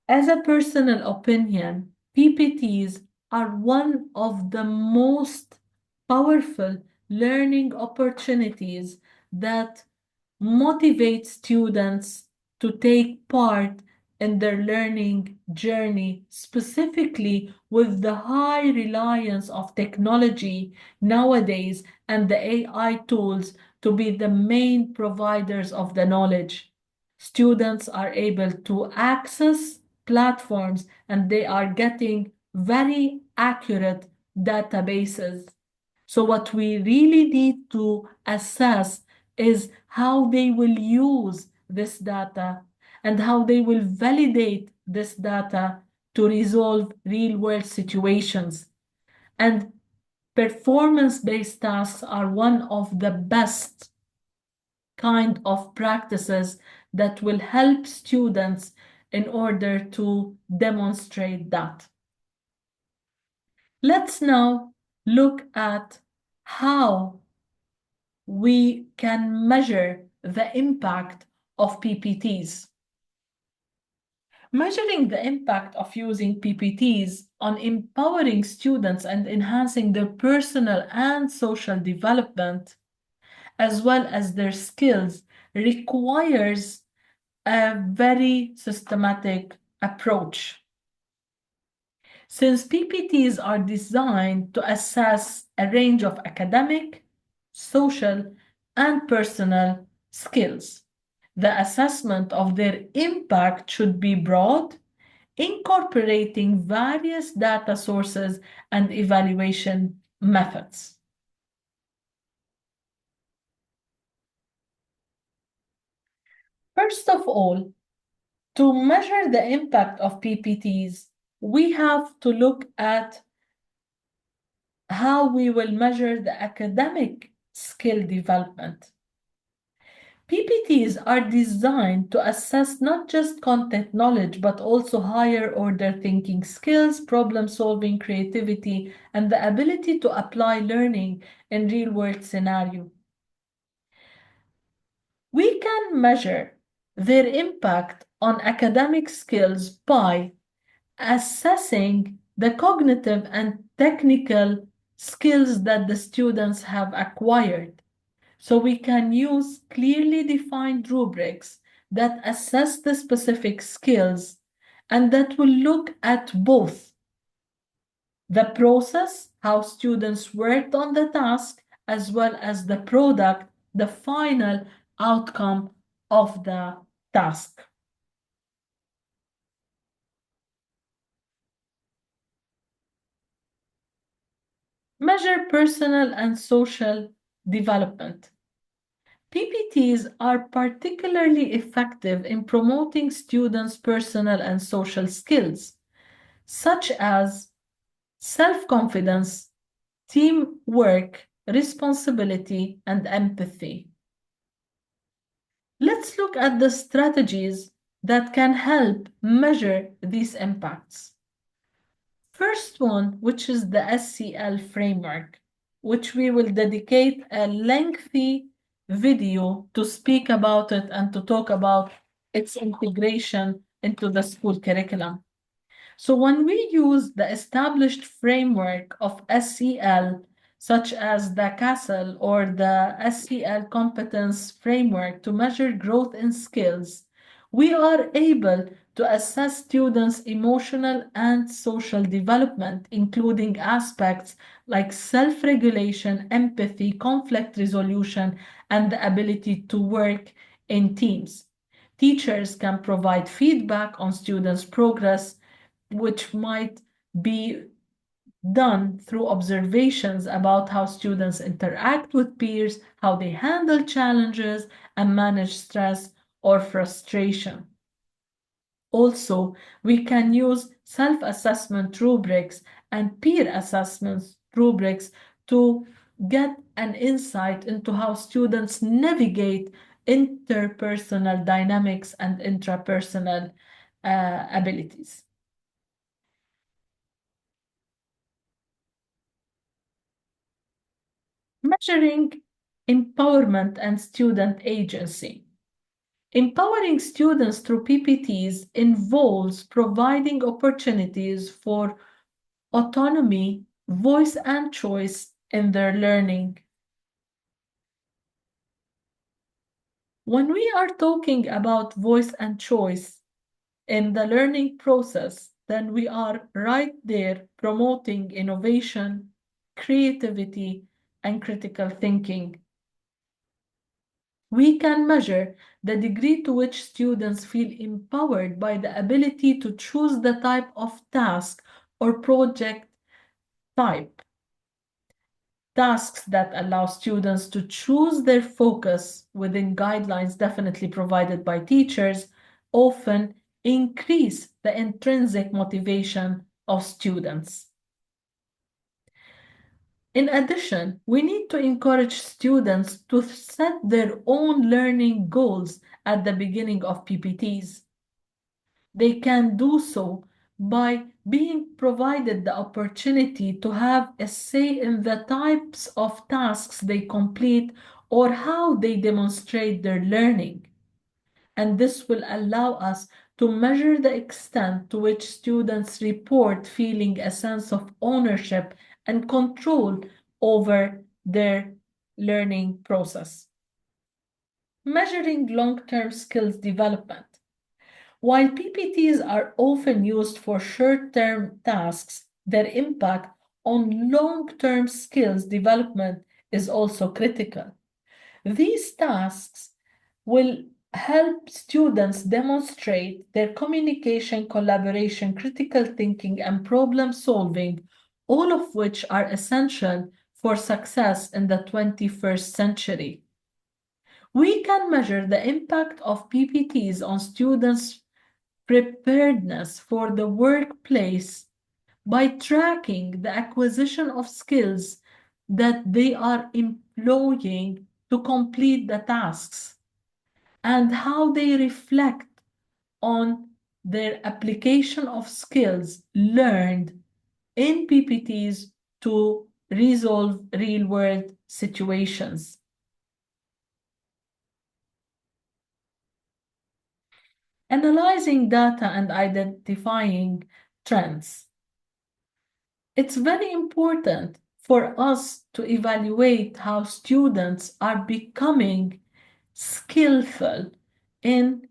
As a personal opinion, PPTs are one of the most powerful learning opportunities that motivate students to take part in their learning journey, specifically with the high reliance of technology nowadays and the AI tools to be the main providers of the knowledge. Students are able to access platforms and they are getting very accurate databases. So what we really need to assess is how they will use this data and how they will validate this data to resolve real-world situations. And performance-based tasks are one of the best kind of practices that will help students in order to demonstrate that. Let's now look at how we can measure the impact of PPTs. Measuring the impact of using PPTs on empowering students and enhancing their personal and social development, as well as their skills, requires a very systematic approach. Since PPTs are designed to assess a range of academic, social, and personal skills, the assessment of their impact should be broad, incorporating various data sources and evaluation methods. First of all, to measure the impact of PPTs, we have to look at how we will measure the academic skill development. PPTs are designed to assess not just content knowledge, but also higher order thinking skills, problem solving, creativity, and the ability to apply learning in real world scenario. We can measure their impact on academic skills by assessing the cognitive and technical skills that the students have acquired. So we can use clearly defined rubrics that assess the specific skills and that will look at both the process, how students worked on the task, as well as the product, the final outcome of the task. Measure personal and social development. PPTs are particularly effective in promoting students' personal and social skills, such as self-confidence, teamwork, responsibility, and empathy. Let's look at the strategies that can help measure these impacts. First one, which is the SCL framework, which we will dedicate a lengthy video to speak about it and to talk about its integration into the school curriculum. So when we use the established framework of SEL, such as the CASEL or the SEL competence framework to measure growth in skills, we are able to assess students' emotional and social development, including aspects like self-regulation, empathy, conflict resolution, and the ability to work in teams. Teachers can provide feedback on students' progress, which might be done through observations about how students interact with peers, how they handle challenges, and manage stress or frustration. Also, we can use self-assessment rubrics and peer assessment rubrics to get an insight into how students navigate interpersonal dynamics and intrapersonal abilities. Measuring empowerment and student agency. Empowering students through PPTs involves providing opportunities for autonomy, voice, and choice in their learning. When we are talking about voice and choice in the learning process, then we are right there promoting innovation, creativity, and critical thinking. We can measure the degree to which students feel empowered by the ability to choose the type of task or project type. Tasks that allow students to choose their focus within guidelines definitely provided by teachers often increase the intrinsic motivation of students. In addition, we need to encourage students to set their own learning goals at the beginning of PPTs. They can do so by being provided the opportunity to have a say in the types of tasks they complete or how they demonstrate their learning. And this will allow us to measure the extent to which students report feeling a sense of ownership and control over their learning process. Measuring long-term skills development. While PPTs are often used for short-term tasks, their impact on long-term skills development is also critical. These tasks will help students demonstrate their communication, collaboration, critical thinking, and problem solving, all of which are essential for success in the 21st century. We can measure the impact of PPTs on students' preparedness for the workplace by tracking the acquisition of skills that they are employing to complete the tasks and how they reflect on their application of skills learned in PPTs to resolve real-world situations. Analyzing data and identifying trends. It's very important for us to evaluate how students are becoming skillful in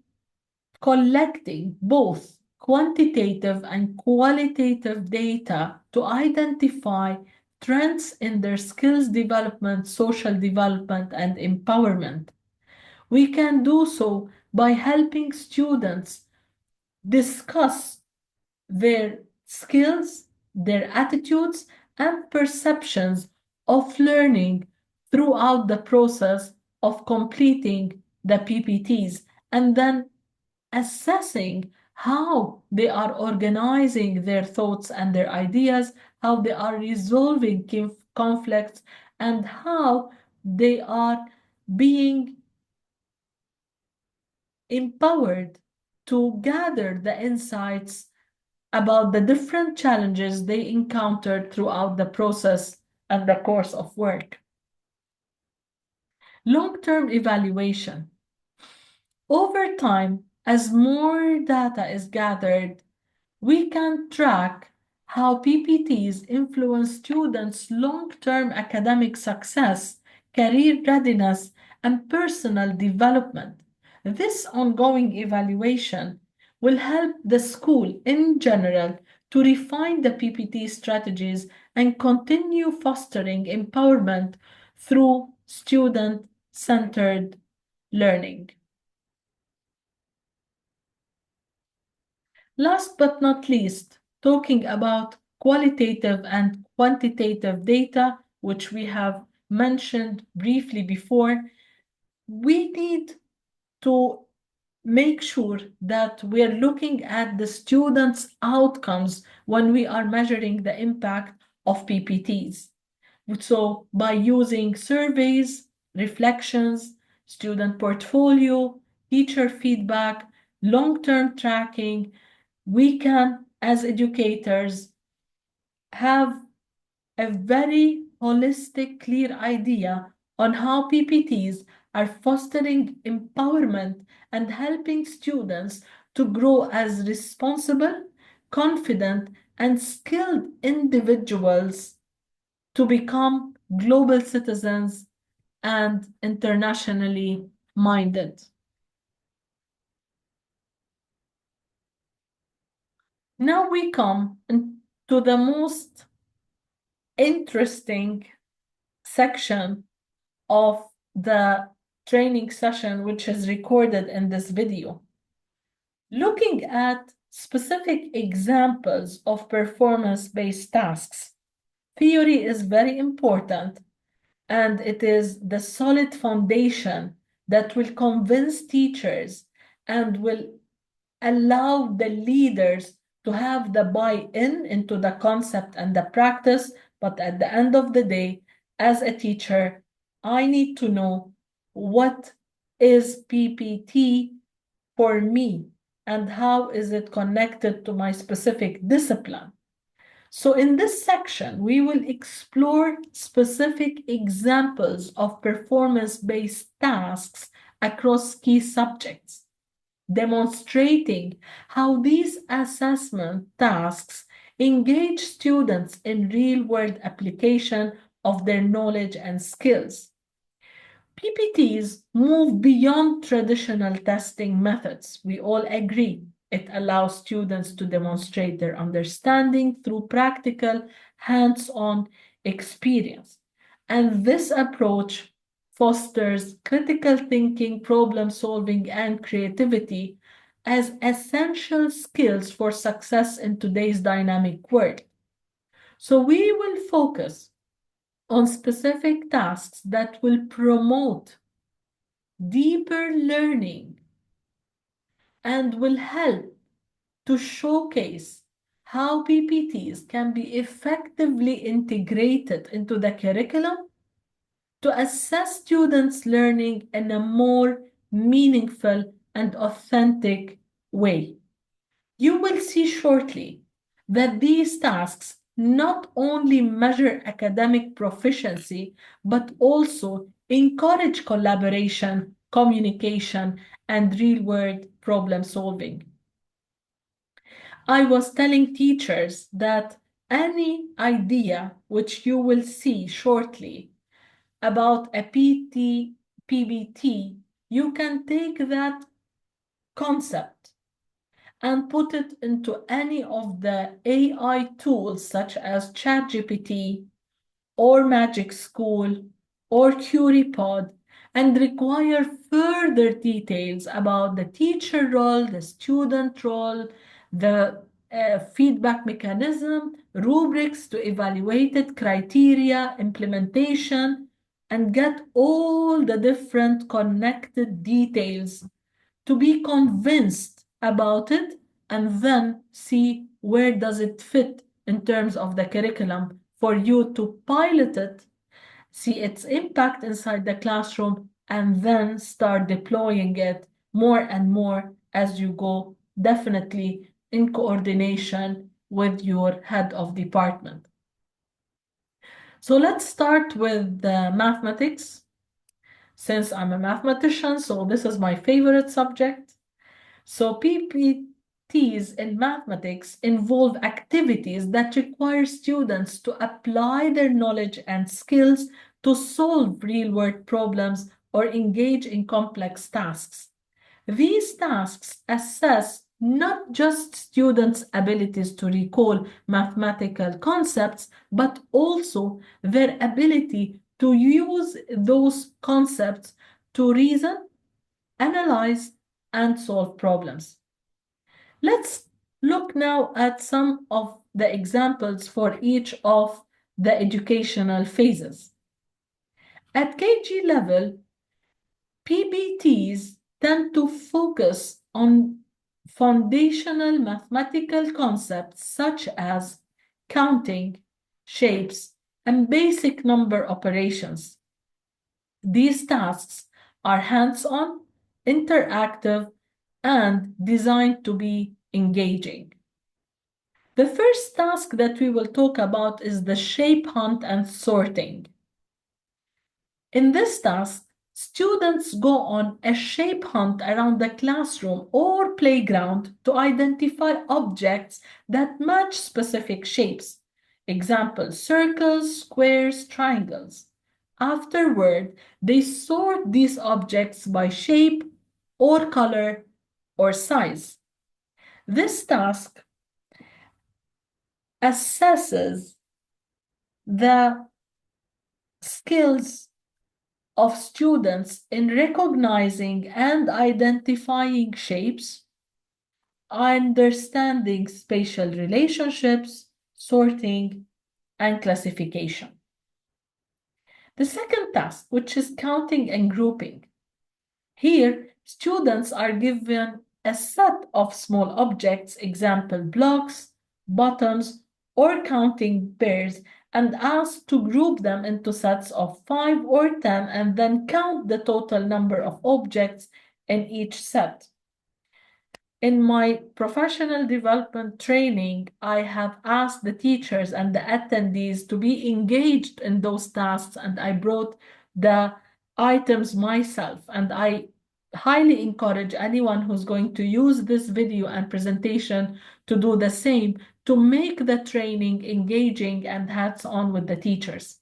collecting both quantitative and qualitative data to identify trends in their skills development, social development, and empowerment. We can do so by helping students discuss their skills, their attitudes, and perceptions of learning throughout the process of completing the PPTs and then assessing how they are organizing their thoughts and their ideas, how they are resolving conflicts, and how they are being empowered to gather the insights about the different challenges they encountered throughout the process and the course of work. Long-term evaluation. Over time, as more data is gathered, we can track how PPTs influence students' long-term academic success, career readiness, and personal development. This ongoing evaluation will help the school in general to refine the PPT strategies and continue fostering empowerment through student-centered learning. Last but not least, talking about qualitative and quantitative data, which we have mentioned briefly before, we need to make sure that we're looking at the students' outcomes when we are measuring the impact of PPTs. So by using surveys, reflections, student portfolio, teacher feedback, long-term tracking, we can, as educators, have a very holistic, clear idea on how PPTs are fostering empowerment and helping students to grow as responsible, confident, and skilled individuals to become global citizens and internationally minded. Now we come to the most interesting section of the training session, which is recorded in this video. Looking at specific examples of performance-based tasks, theory is very important, and it is the solid foundation that will convince teachers and will allow the leaders to have the buy-in into the concept and the practice. But at the end of the day, as a teacher, I need to know what is PPT for me and how is it connected to my specific discipline. So in this section, we will explore specific examples of performance-based tasks across key subjects, demonstrating how these assessment tasks engage students in real-world application of their knowledge and skills. PPTs move beyond traditional testing methods. We all agree. It allows students to demonstrate their understanding through practical, hands-on experience. And this approach fosters critical thinking, problem solving, and creativity as essential skills for success in today's dynamic world. So we will focus on specific tasks that will promote deeper learning and will help to showcase how PPTs can be effectively integrated into the curriculum to assess students' learning in a more meaningful and authentic way. You will see shortly that these tasks not only measure academic proficiency, but also encourage collaboration, communication, and real-world problem solving. I was telling teachers that any idea which you will see shortly about a PBT, you can take that concept and put it into any of the AI tools such as ChatGPT or Magic School or QueryPod and require further details about the teacher role, the student role, the feedback mechanism, rubrics to evaluate it, criteria, implementation. and get all the different connected details to be convinced about it, and then see where does it fit in terms of the curriculum for you to pilot it, see its impact inside the classroom, and then start deploying it more and more as you go, definitely in coordination with your head of department. So let's start with mathematics. Since I'm a mathematician, so this is my favorite subject. So PBTs in mathematics involve activities that require students to apply their knowledge and skills to solve real-world problems or engage in complex tasks. These tasks assess not just students' abilities to recall mathematical concepts, but also their ability to use those concepts to reason, analyze, and solve problems. Let's look now at some of the examples for each of the educational phases. At KG level, PBTs tend to focus on foundational mathematical concepts such as counting, shapes, and basic number operations. These tasks are hands-on, interactive, and designed to be engaging. The first task that we will talk about is the shape hunt and sorting. In this task, students go on a shape hunt around the classroom or playground to identify objects that match specific shapes. Example, circles, squares, triangles. Afterward, they sort these objects by shape or color or size. This task assesses the skills of students in recognizing and identifying shapes, understanding spatial relationships, sorting, and classification. The second task, which is counting and grouping. Here, students are given a set of small objects, example blocks, buttons, or counting pairs, and asked to group them into sets of 5 or 10 and then count the total number of objects in each set. In my professional development training, I have asked the teachers and the attendees to be engaged in those tasks, and I brought the items myself. And I highly encourage anyone who's going to use this video and presentation to do the same, to make the training engaging and hands-on with the teachers.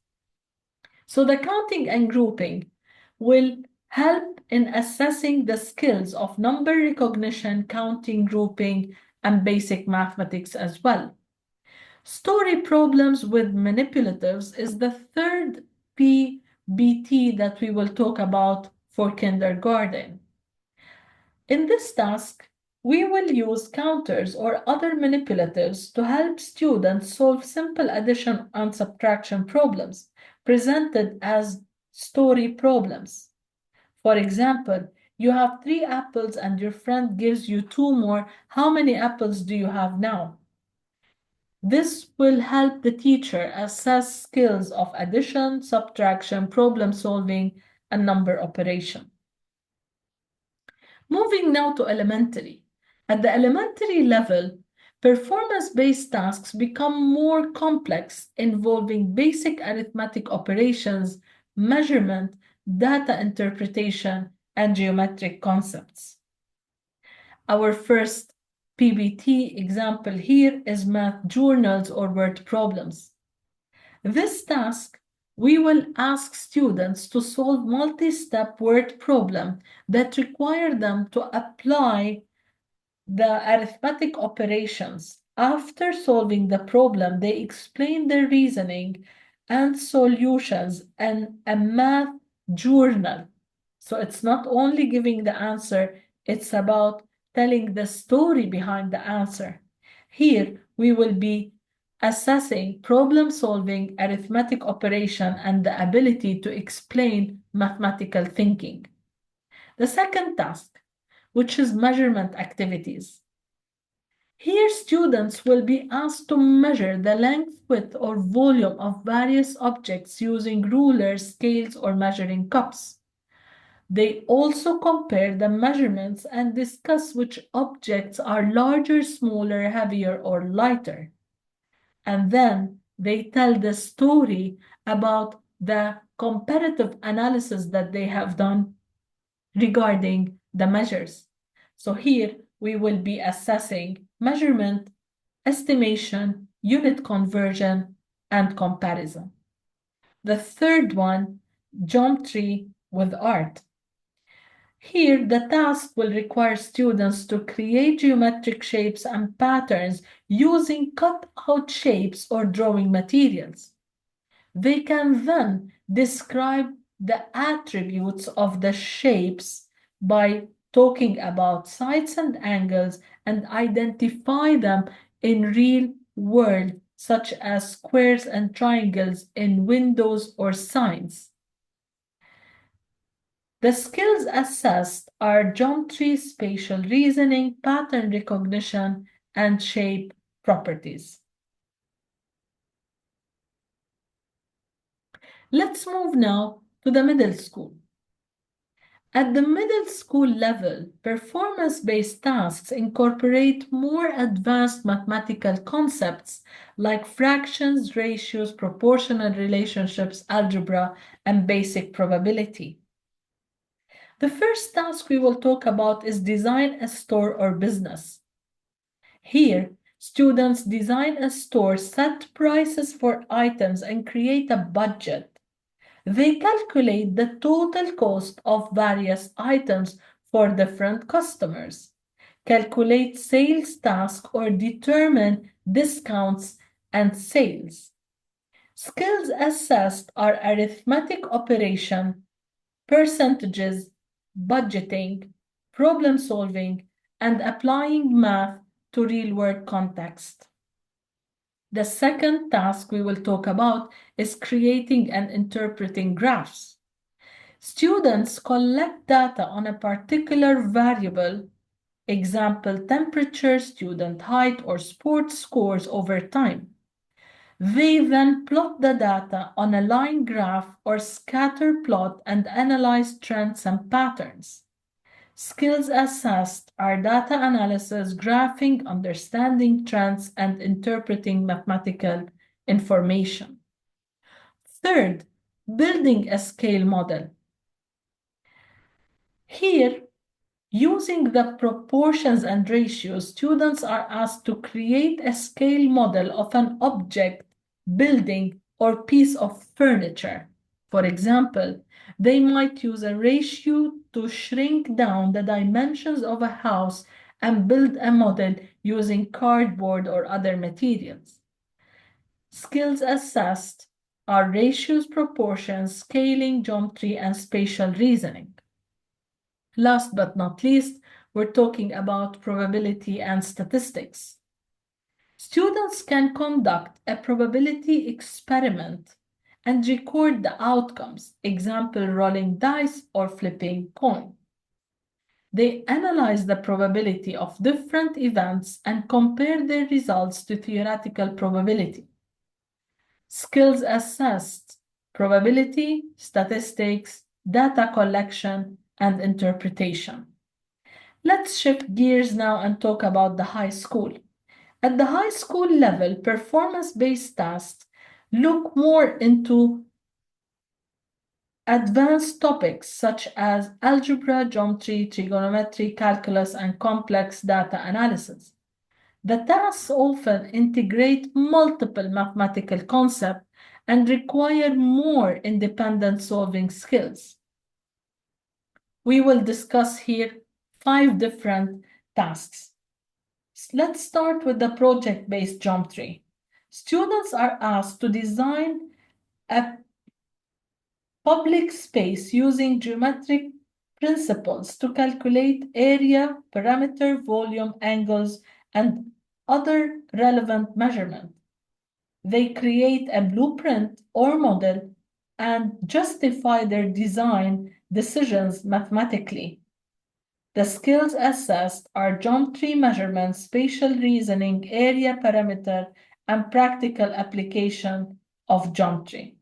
So the counting and grouping will help in assessing the skills of number recognition, counting, grouping, and basic mathematics as well. Story problems with manipulatives is the third PBT that we will talk about for kindergarten. In this task, we will use counters or other manipulatives to help students solve simple addition and subtraction problems presented as story problems. For example, you have 3 apples and your friend gives you 2 more. How many apples do you have now? This will help the teacher assess skills of addition, subtraction, problem solving, and number operation. Moving now to elementary. At the elementary level, performance-based tasks become more complex, involving basic arithmetic operations, measurement, data interpretation, and geometric concepts. Our first PBT example here is math journals or word problems. This task, we will ask students to solve multi-step word problem that require them to apply the arithmetic operations. After solving the problem, they explain their reasoning and solutions in a math journal. So it's not only giving the answer, it's about telling the story behind the answer. Here, we will be assessing problem-solving, arithmetic operation, and the ability to explain mathematical thinking. The second task, which is measurement activities. Here, students will be asked to measure the length, width, or volume of various objects using rulers, scales, or measuring cups. They also compare the measurements and discuss which objects are larger, smaller, heavier, or lighter. And then they tell the story about the comparative analysis that they have done regarding the measures. So here we will be assessing measurement, estimation, unit conversion, and comparison. The third one, geometry with art. Here, the task will require students to create geometric shapes and patterns using cut-out shapes or drawing materials. They can then describe the attributes of the shapes by talking about sides and angles and identify them in real world, such as squares and triangles in windows or signs. The skills assessed are geometry, spatial reasoning, pattern recognition, and shape properties. Let's move now to the middle school. At the middle school level, performance-based tasks incorporate more advanced mathematical concepts like fractions, ratios, proportional relationships, algebra, and basic probability. The first task we will talk about is design a store or business. Here, students design a store, set prices for items, and create a budget. They calculate the total cost of various items for different customers, calculate sales tasks, or determine discounts and sales. Skills assessed are arithmetic operation, percentages, budgeting, problem solving, and applying math to real-world context. The second task we will talk about is creating and interpreting graphs. Students collect data on a particular variable, example, temperature, student height, or sports scores over time. They then plot the data on a line graph or scatter plot and analyze trends and patterns. Skills assessed are data analysis, graphing, understanding trends, and interpreting mathematical information. Third, building a scale model. Here, using the proportions and ratios, students are asked to create a scale model of an object, building, or piece of furniture. For example, they might use a ratio to shrink down the dimensions of a house and build a model using cardboard or other materials. Skills assessed are ratios, proportions, scaling, geometry, and spatial reasoning. Last but not least, we're talking about probability and statistics. Students can conduct a probability experiment and record the outcomes, example, rolling dice or flipping coin. They analyze the probability of different events and compare their results to theoretical probability. Skills assessed: probability, statistics, data collection, and interpretation. Let's shift gears now and talk about the high school. At the high school level, performance-based tasks look more into advanced topics such as algebra, geometry, trigonometry, calculus, and complex data analysis. The tasks often integrate multiple mathematical concepts and require more independent solving skills. We will discuss here 5 different tasks. Let's start with the project-based geometry. Students are asked to design a public space using geometric principles to calculate area, perimeter, volume, angles, and other relevant measurements. They create a blueprint or model and justify their design decisions mathematically. The skills assessed are geometry measurements, spatial reasoning, area parameter, and practical application of geometry.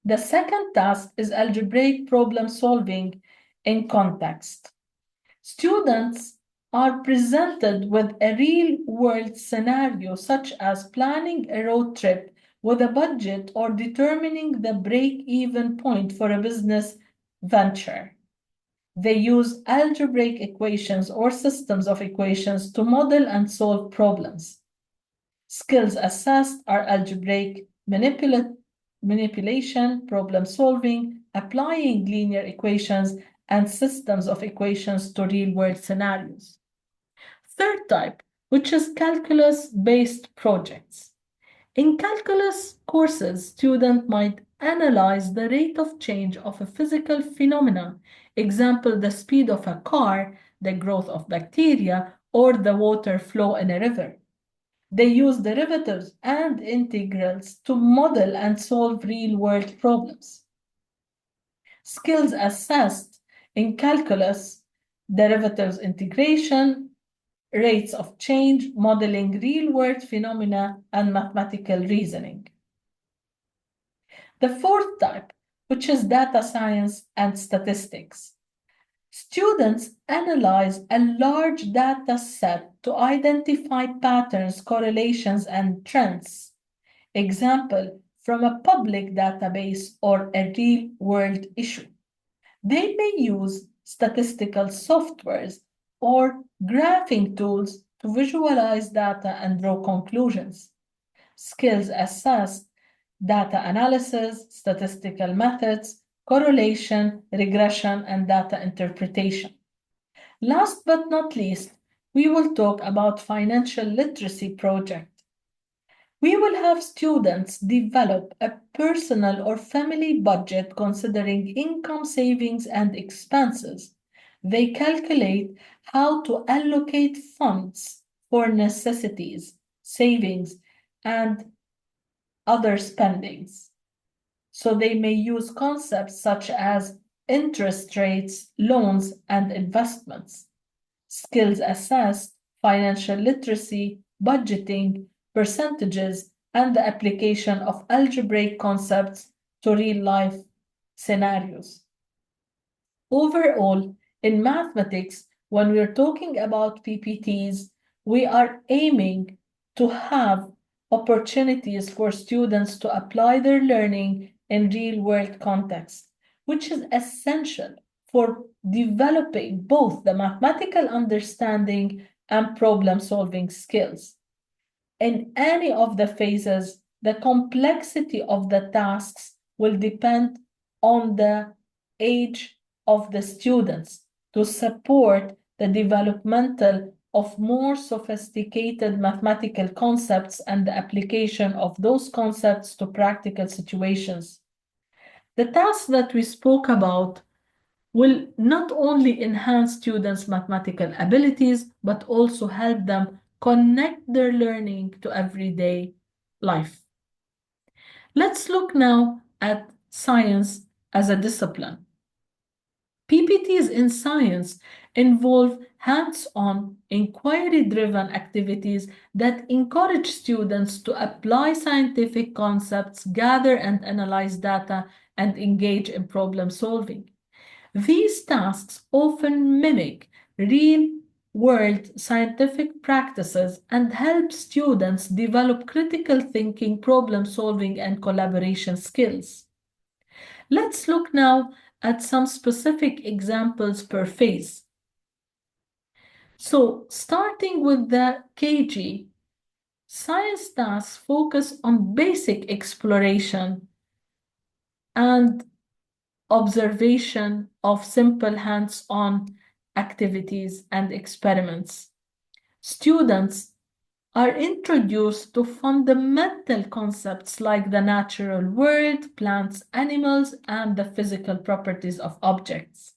The second task is algebraic problem solving in context. Students are presented with a real-world scenario, such as planning a road trip with a budget or determining the break-even point for a business venture. They use algebraic equations or systems of equations to model and solve problems. Skills assessed are algebraic manipulation, problem solving, applying linear equations, and systems of equations to real-world scenarios. Third type, which is calculus-based projects. In calculus courses, students might analyze the rate of change of a physical phenomenon, example, the speed of a car, the growth of bacteria, or the water flow in a river. They use derivatives and integrals to model and solve real-world problems. Skills assessed in calculus, derivatives integration, rates of change, modeling real-world phenomena, and mathematical reasoning. The fourth type, which is data science and statistics. Students analyze a large data set to identify patterns, correlations, and trends. Example, from a public database or a real-world issue. They may use statistical softwares or graphing tools to visualize data and draw conclusions. Skills assessed, data analysis, statistical methods, correlation, regression, and data interpretation. Last but not least, we will talk about financial literacy project. We will have students develop a personal or family budget considering income, savings, and expenses. They calculate how to allocate funds for necessities, savings, and other spendings. So they may use concepts such as interest rates, loans, and investments. Skills assessed, financial literacy, budgeting, percentages, and the application of algebraic concepts to real-life scenarios. Overall, in mathematics, when we're talking about PBTs, we are aiming to have opportunities for students to apply their learning in real-world context, which is essential for developing both the mathematical understanding and problem-solving skills. In any of the phases, the complexity of the tasks will depend on the age of the students to support the developmental of more sophisticated mathematical concepts and the application of those concepts to practical situations. The tasks that we spoke about will not only enhance students' mathematical abilities, but also help them connect their learning to everyday life. Let's look now at science as a discipline. PBTs in science involve hands-on, inquiry-driven activities that encourage students to apply scientific concepts, gather and analyze data, and engage in problem solving. These tasks often mimic real-world scientific practices and help students develop critical thinking, problem-solving, and collaboration skills. Let's look now at some specific examples per phase. So, starting with the KG, science tasks focus on basic exploration and observation of simple hands-on activities and experiments. Students are introduced to fundamental concepts like the natural world, plants, animals, and the physical properties of objects.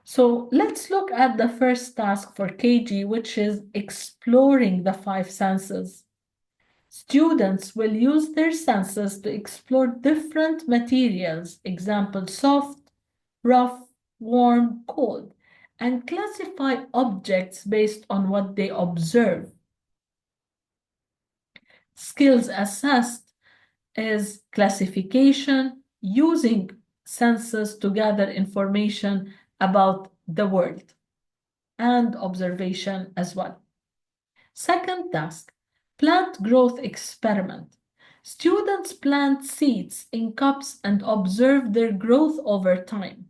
So let's look at the first task for KG, which is exploring the five senses. Students will use their senses to explore different materials, example soft, rough, warm, cold, and classify objects based on what they observe. Skills assessed is classification, using senses to gather information about the world, and observation as well. Second task, plant growth experiment. Students plant seeds in cups and observe their growth over time.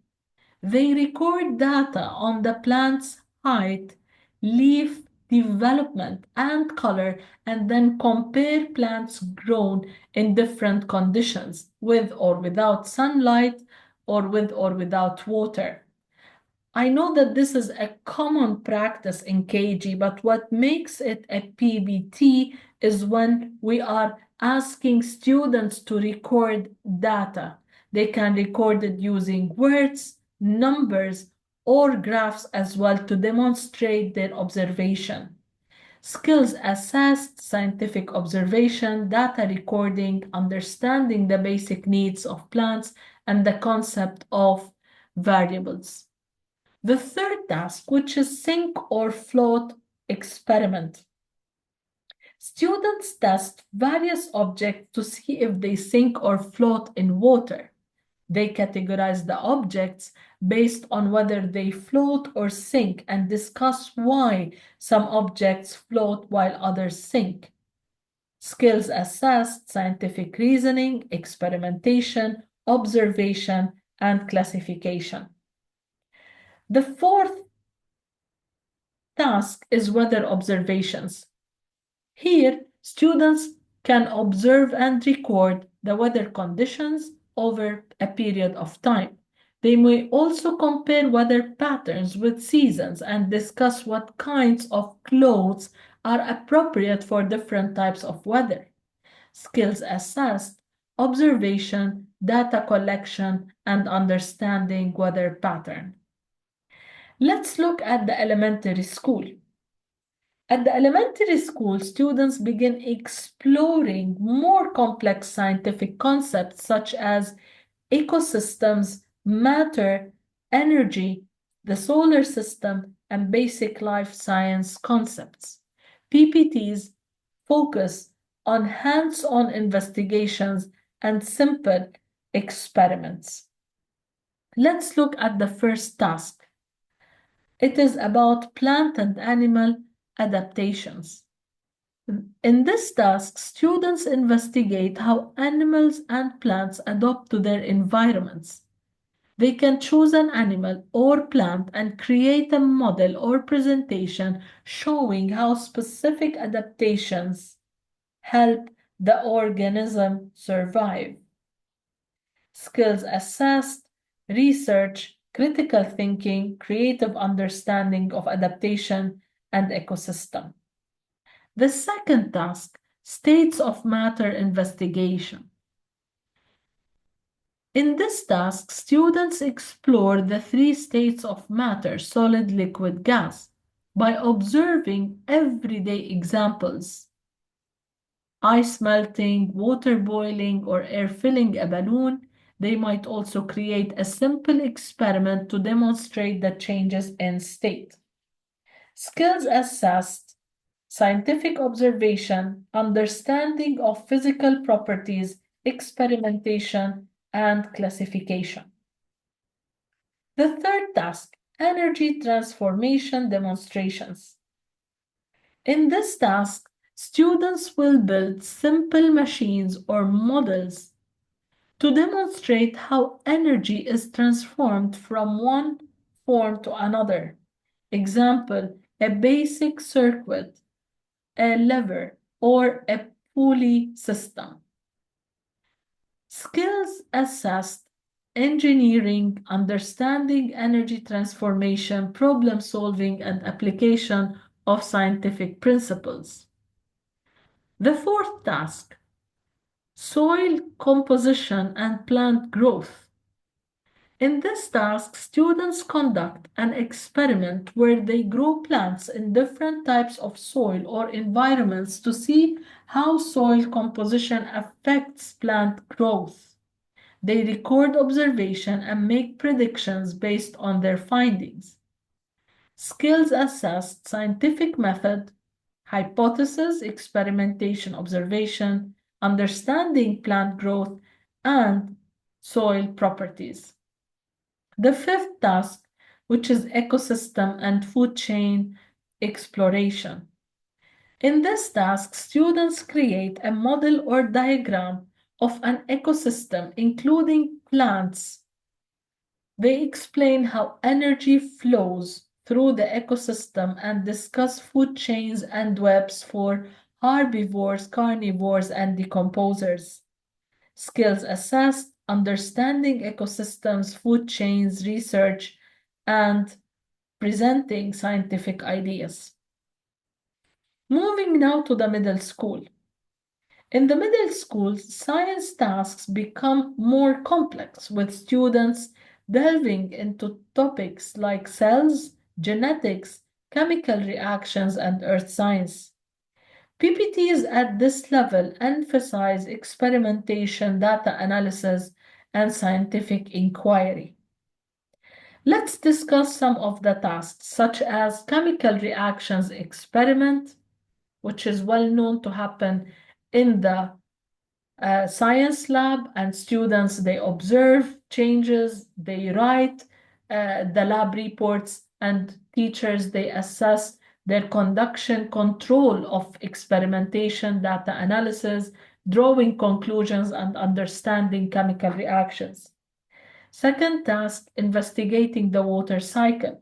They record data on the plant's height, leaf development, and color, and then compare plants grown in different conditions, with or without sunlight, or with or without water. I know that this is a common practice in KG, but what makes it a PBT is when we are asking students to record data. They can record it using words, numbers, or graphs as well to demonstrate their observation. Skills assessed, scientific observation, data recording, understanding the basic needs of plants, and the concept of variables. The third task, which is sink or float experiment. Students test various objects to see if they sink or float in water. They categorize the objects based on whether they float or sink and discuss why some objects float while others sink. Skills assessed, scientific reasoning, experimentation, observation, and classification. The fourth task is weather observations. Here, students can observe and record the weather conditions over a period of time. They may also compare weather patterns with seasons and discuss what kinds of clothes are appropriate for different types of weather. Skills assessed, observation, data collection, and understanding weather pattern. Let's look at the elementary school. At the elementary school, students begin exploring more complex scientific concepts such as ecosystems, matter, energy, the solar system, and basic life science concepts. PPTs focus on hands-on investigations and simple experiments. Let's look at the first task. It is about plant and animal adaptations. In this task, students investigate how animals and plants adapt to their environments. They can choose an animal or plant and create a model or presentation showing how specific adaptations help the organism survive. Skills assessed, research, critical thinking, creative understanding of adaptation and ecosystem. The second task, states of matter investigation. In this task, students explore the three states of matter, solid, liquid, gas, by observing everyday examples. Ice melting, water boiling, or air filling a balloon. They might also create a simple experiment to demonstrate the changes in state. Skills assessed, scientific observation, understanding of physical properties, experimentation, and classification. The third task, energy transformation demonstrations. In this task, students will build simple machines or models to demonstrate how energy is transformed from one form to another. Example, a basic circuit, a lever, or a pulley system. Skills assessed, engineering, understanding energy transformation, problem solving, and application of scientific principles. The fourth task, soil composition and plant growth. In this task, students conduct an experiment where they grow plants in different types of soil or environments to see how soil composition affects plant growth. They record observation and make predictions based on their findings. Skills assessed scientific method, hypothesis, experimentation, observation, understanding plant growth, and soil properties. The fifth task, which is ecosystem and food chain exploration. In this task, students create a model or diagram of an ecosystem, including plants. They explain how energy flows through the ecosystem and discuss food chains and webs for herbivores, carnivores, and decomposers. Skills assessed, understanding ecosystems, food chains, research, and presenting scientific ideas. Moving now to the middle school. In the middle school, science tasks become more complex, with students delving into topics like cells, genetics, chemical reactions, and earth science. PBTs at this level emphasize experimentation, data analysis, and scientific inquiry. Let's discuss some of the tasks, such as chemical reactions experiment, which is well known to happen in the science lab, and students, they observe changes, they write the lab reports, and teachers, they assess their conduction, control of experimentation, data analysis, drawing conclusions, and understanding chemical reactions. Second task, investigating the water cycle.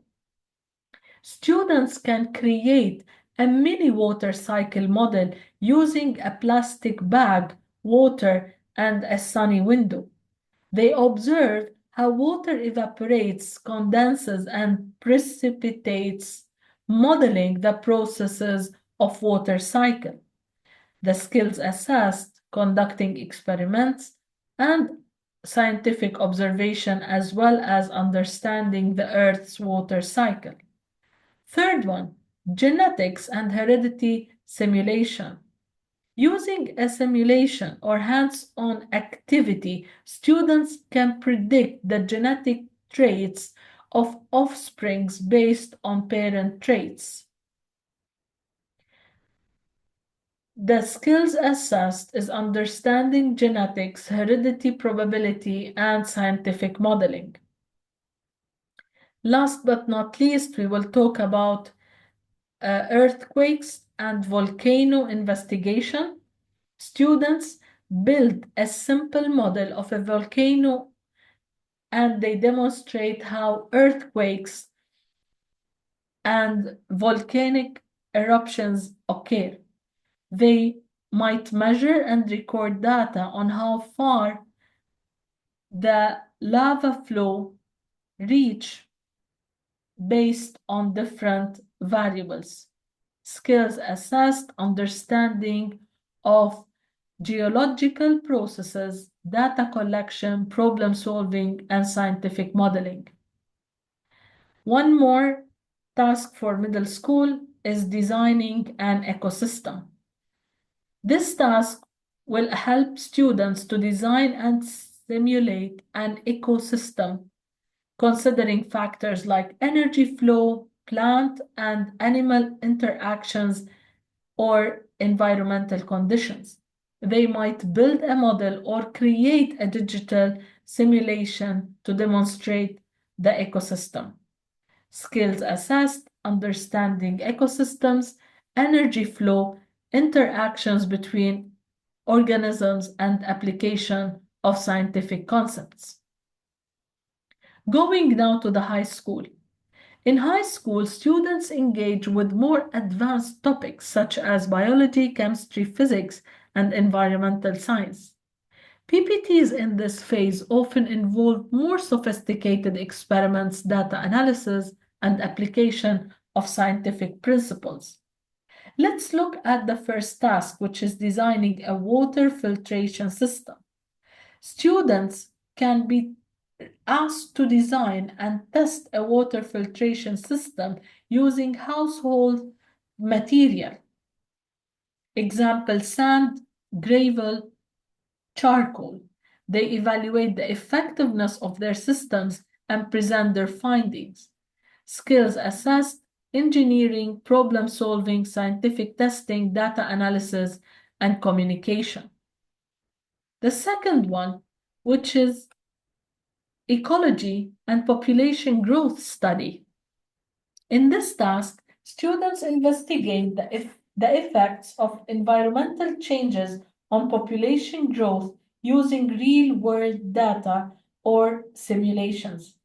Students can create a mini water cycle model using a plastic bag, water, and a sunny window. They observe how water evaporates, condenses, and precipitates, modeling the processes of water cycle. The skills assessed, conducting experiments, and scientific observation, as well as understanding the Earth's water cycle. Third one, genetics and heredity simulation. Using a simulation or hands-on activity, students can predict the genetic traits of offsprings based on parent traits. The skills assessed is understanding genetics, heredity probability, and scientific modeling. Last but not least, we will talk about earthquakes and volcano investigation. Students build a simple model of a volcano and they demonstrate how earthquakes and volcanic eruptions occur. They might measure and record data on how far the lava flow reach based on different variables. Skills assessed, understanding of geological processes, data collection, problem solving, and scientific modeling. One more task for middle school is designing an ecosystem. This task will help students to design and simulate an ecosystem, considering factors like energy flow, plant and animal interactions, or environmental conditions. They might build a model or create a digital simulation to demonstrate the ecosystem. Skills assessed, understanding ecosystems, energy flow, interactions between organisms, and application of scientific concepts. Going now to the high school. In high school, students engage with more advanced topics such as biology, chemistry, physics, and environmental science. PPTs in this phase often involve more sophisticated experiments, data analysis, and application of scientific principles. Let's look at the first task, which is designing a water filtration system. Students can be asked to design and test a water filtration system using household material. Example, sand, gravel, charcoal. They evaluate the effectiveness of their systems and present their findings. Skills assessed, engineering, problem solving, scientific testing, data analysis, and communication. The second one, which is ecology and population growth study. In this task, students investigate the effects of environmental changes on population growth using real-world data or simulations.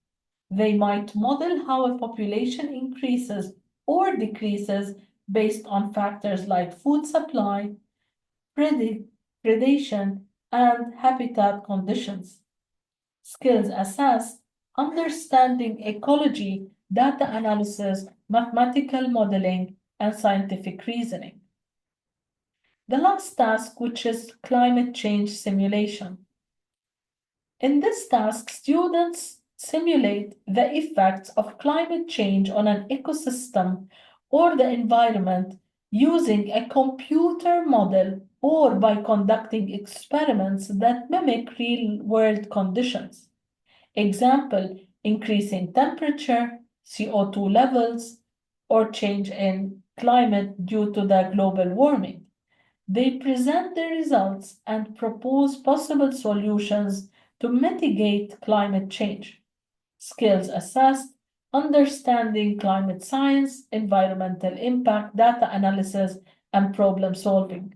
They might model how a population increases or decreases based on factors like food supply, predation, and habitat conditions. Skills assessed, understanding ecology, data analysis, mathematical modeling, and scientific reasoning. The last task, which is climate change simulation. In this task, students simulate the effects of climate change on an ecosystem or the environment using a computer model or by conducting experiments that mimic real-world conditions. Example, increasing temperature, CO2 levels, or change in climate due to the global warming. They present the results and propose possible solutions to mitigate climate change. Skills assessed, understanding climate science, environmental impact, data analysis, and problem solving.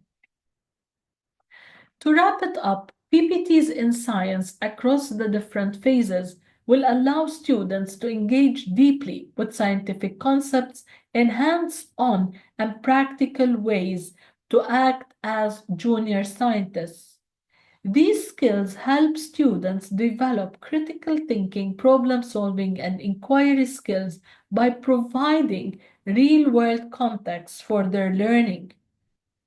To wrap it up, PPTs in science across the different phases will allow students to engage deeply with scientific concepts in hands-on and practical ways to act as junior scientists. These skills help students develop critical thinking, problem solving, and inquiry skills by providing real world context for their learning.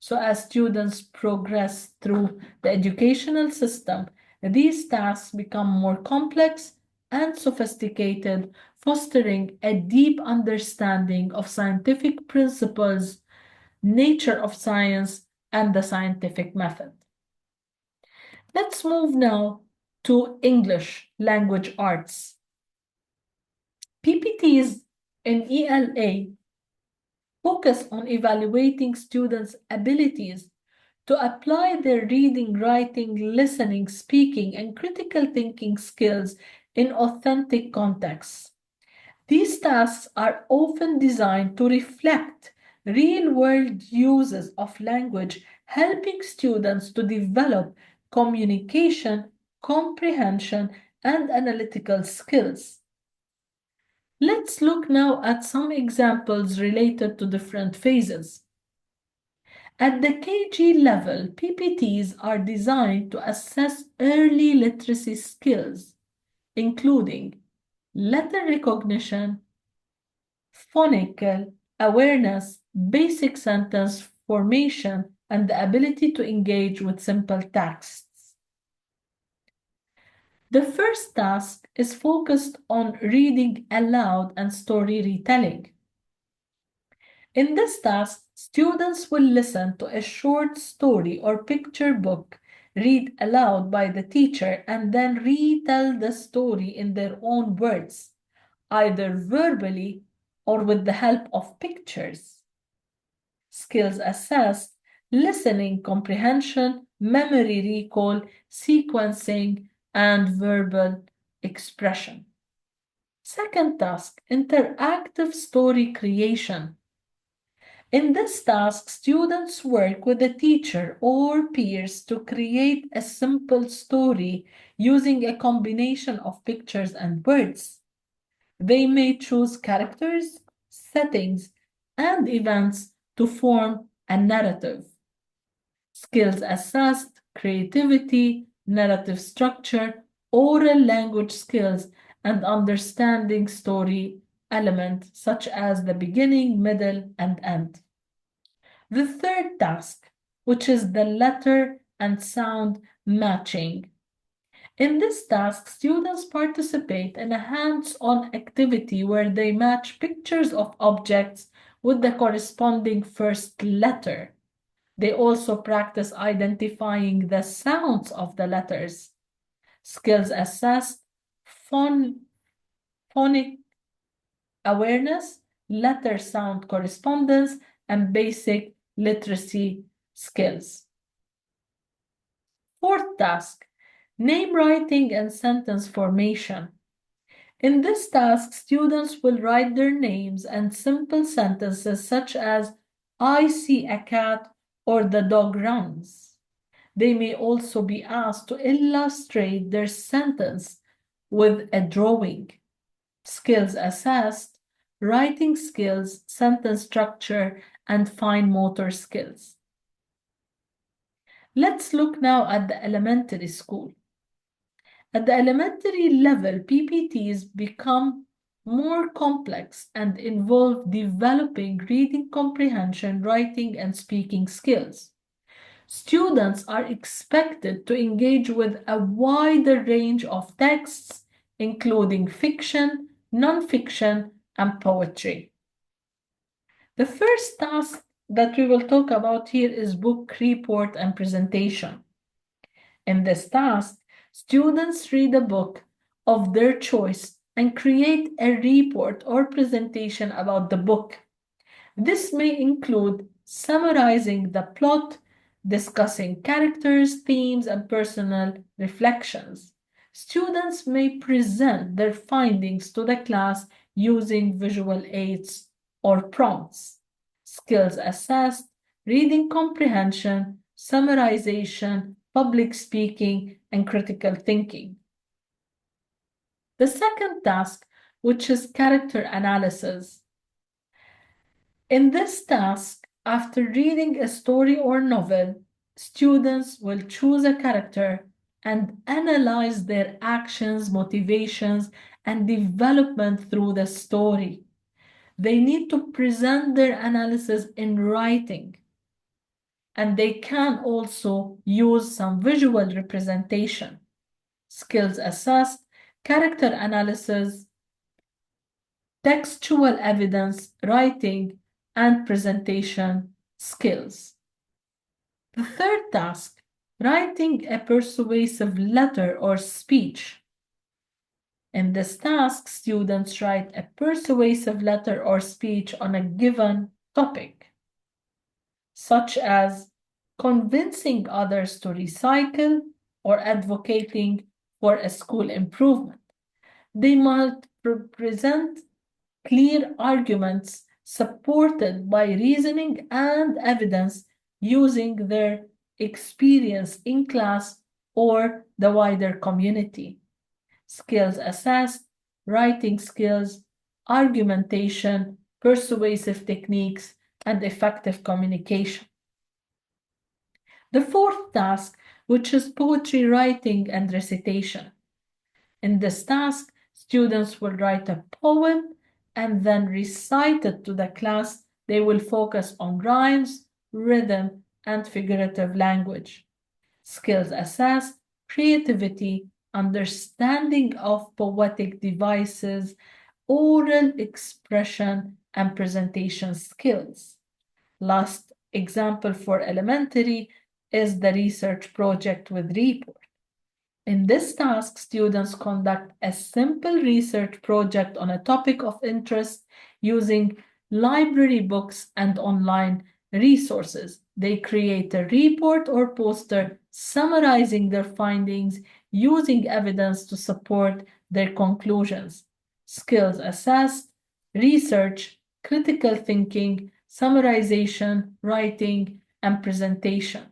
So, as students progress through the educational system, these tasks become more complex and sophisticated, fostering a deep understanding of scientific principles, nature of science, and the scientific method. Let's move now to English language arts. PPTs in ELA focus on evaluating students' abilities to apply their reading, writing, listening, speaking, and critical thinking skills in authentic contexts. These tasks are often designed to reflect real-world uses of language, helping students to develop communication, comprehension, and analytical skills. Let's look now at some examples related to different phases. At the KG level, PPTs are designed to assess early literacy skills, including letter recognition, phonical awareness, basic sentence formation, and the ability to engage with simple texts. The first task is focused on reading aloud and story retelling. In this task, students will listen to a short story or picture book read aloud by the teacher and then retell the story in their own words, either verbally or with the help of pictures. Skills assessed, listening comprehension, memory recall, sequencing, and verbal expression. Second task, interactive story creation. In this task, students work with the teacher or peers to create a simple story using a combination of pictures and words. They may choose characters, settings, and events to form a narrative. Skills assessed, creativity, narrative structure, oral language skills, and understanding story elements such as the beginning, middle, and end. The third task, which is the letter and sound matching. In this task, students participate in a hands-on activity where they match pictures of objects with the corresponding first letter. They also practice identifying the sounds of the letters. Skills assessed, phonic awareness, letter sound correspondence, and basic literacy skills. Fourth task, name writing and sentence formation. In this task, students will write their names and simple sentences such as, I see a cat or the dog runs. They may also be asked to illustrate their sentence with a drawing. Skills assessed, writing skills, sentence structure, and fine motor skills. Let's look now at the elementary school. At the elementary level, PBTs become more complex and involve developing reading comprehension, writing, and speaking skills. Students are expected to engage with a wider range of texts, including fiction, non-fiction, and poetry. The first task that we will talk about here is book report and presentation. In this task, students read a book of their choice and create a report or presentation about the book. This may include summarizing the plot, discussing characters, themes, and personal reflections. Students may present their findings to the class using visual aids or prompts. Skills assessed, reading comprehension, summarization, public speaking, and critical thinking. The second task, which is character analysis. In this task, after reading a story or novel, students will choose a character and analyze their actions, motivations, and development through the story. They need to present their analysis in writing, and they can also use some visual representation. Skills assessed, character analysis, textual evidence, writing, and presentation skills. The third task, writing a persuasive letter or speech. In this task, students write a persuasive letter or speech on a given topic, such as convincing others to recycle or advocating for a school improvement. They must present clear arguments supported by reasoning and evidence using their experience in class or the wider community. Skills assessed, writing skills, argumentation, persuasive techniques, and effective communication. The fourth task, which is poetry writing and recitation. In this task, students will write a poem and then recite it to the class. They will focus on rhymes, rhythm, and figurative language. Skills assessed, creativity, understanding of poetic devices, oral expression, and presentation skills. Last example for elementary is the research project with report. In this task, students conduct a simple research project on a topic of interest using library books and online resources. They create a report or poster summarizing their findings using evidence to support their conclusions. Skills assessed, research, critical thinking, summarization, writing, and presentation.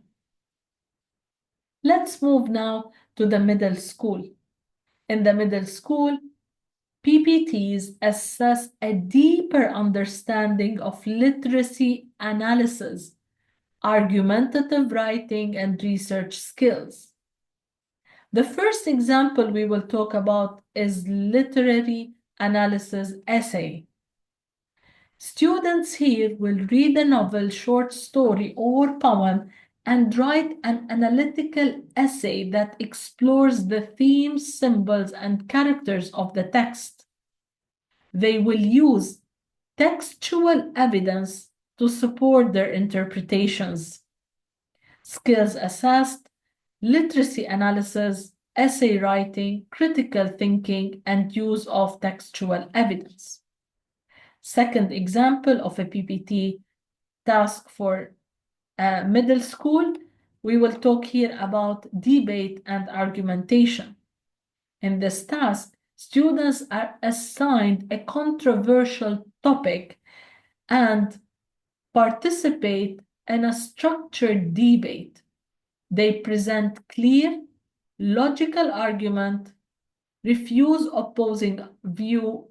Let's move now to the middle school. In the middle school, PBTs assess a deeper understanding of literacy analysis, argumentative writing, and research skills. The first example we will talk about is literary analysis essay. Students here will read a novel, short story, or poem and write an analytical essay that explores the themes, symbols, and characters of the text. They will use textual evidence to support their interpretations. Skills assessed, literacy analysis, essay writing, critical thinking, and use of textual evidence. Second example of a PBT task for middle school, we will talk here about debate and argumentation. In this task, students are assigned a controversial topic and participate in a structured debate. They present clear, logical argument, refuse opposing view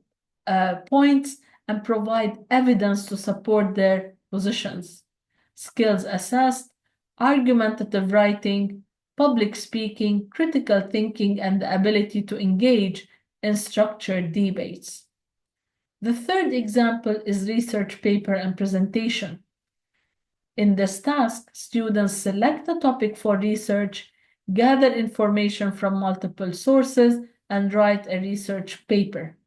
points, and provide evidence to support their positions. Skills assessed, argumentative writing, public speaking, critical thinking, and the ability to engage in structured debates. The third example is research paper and presentation. In this task, students select a topic for research, gather information from multiple sources, and write a research paper.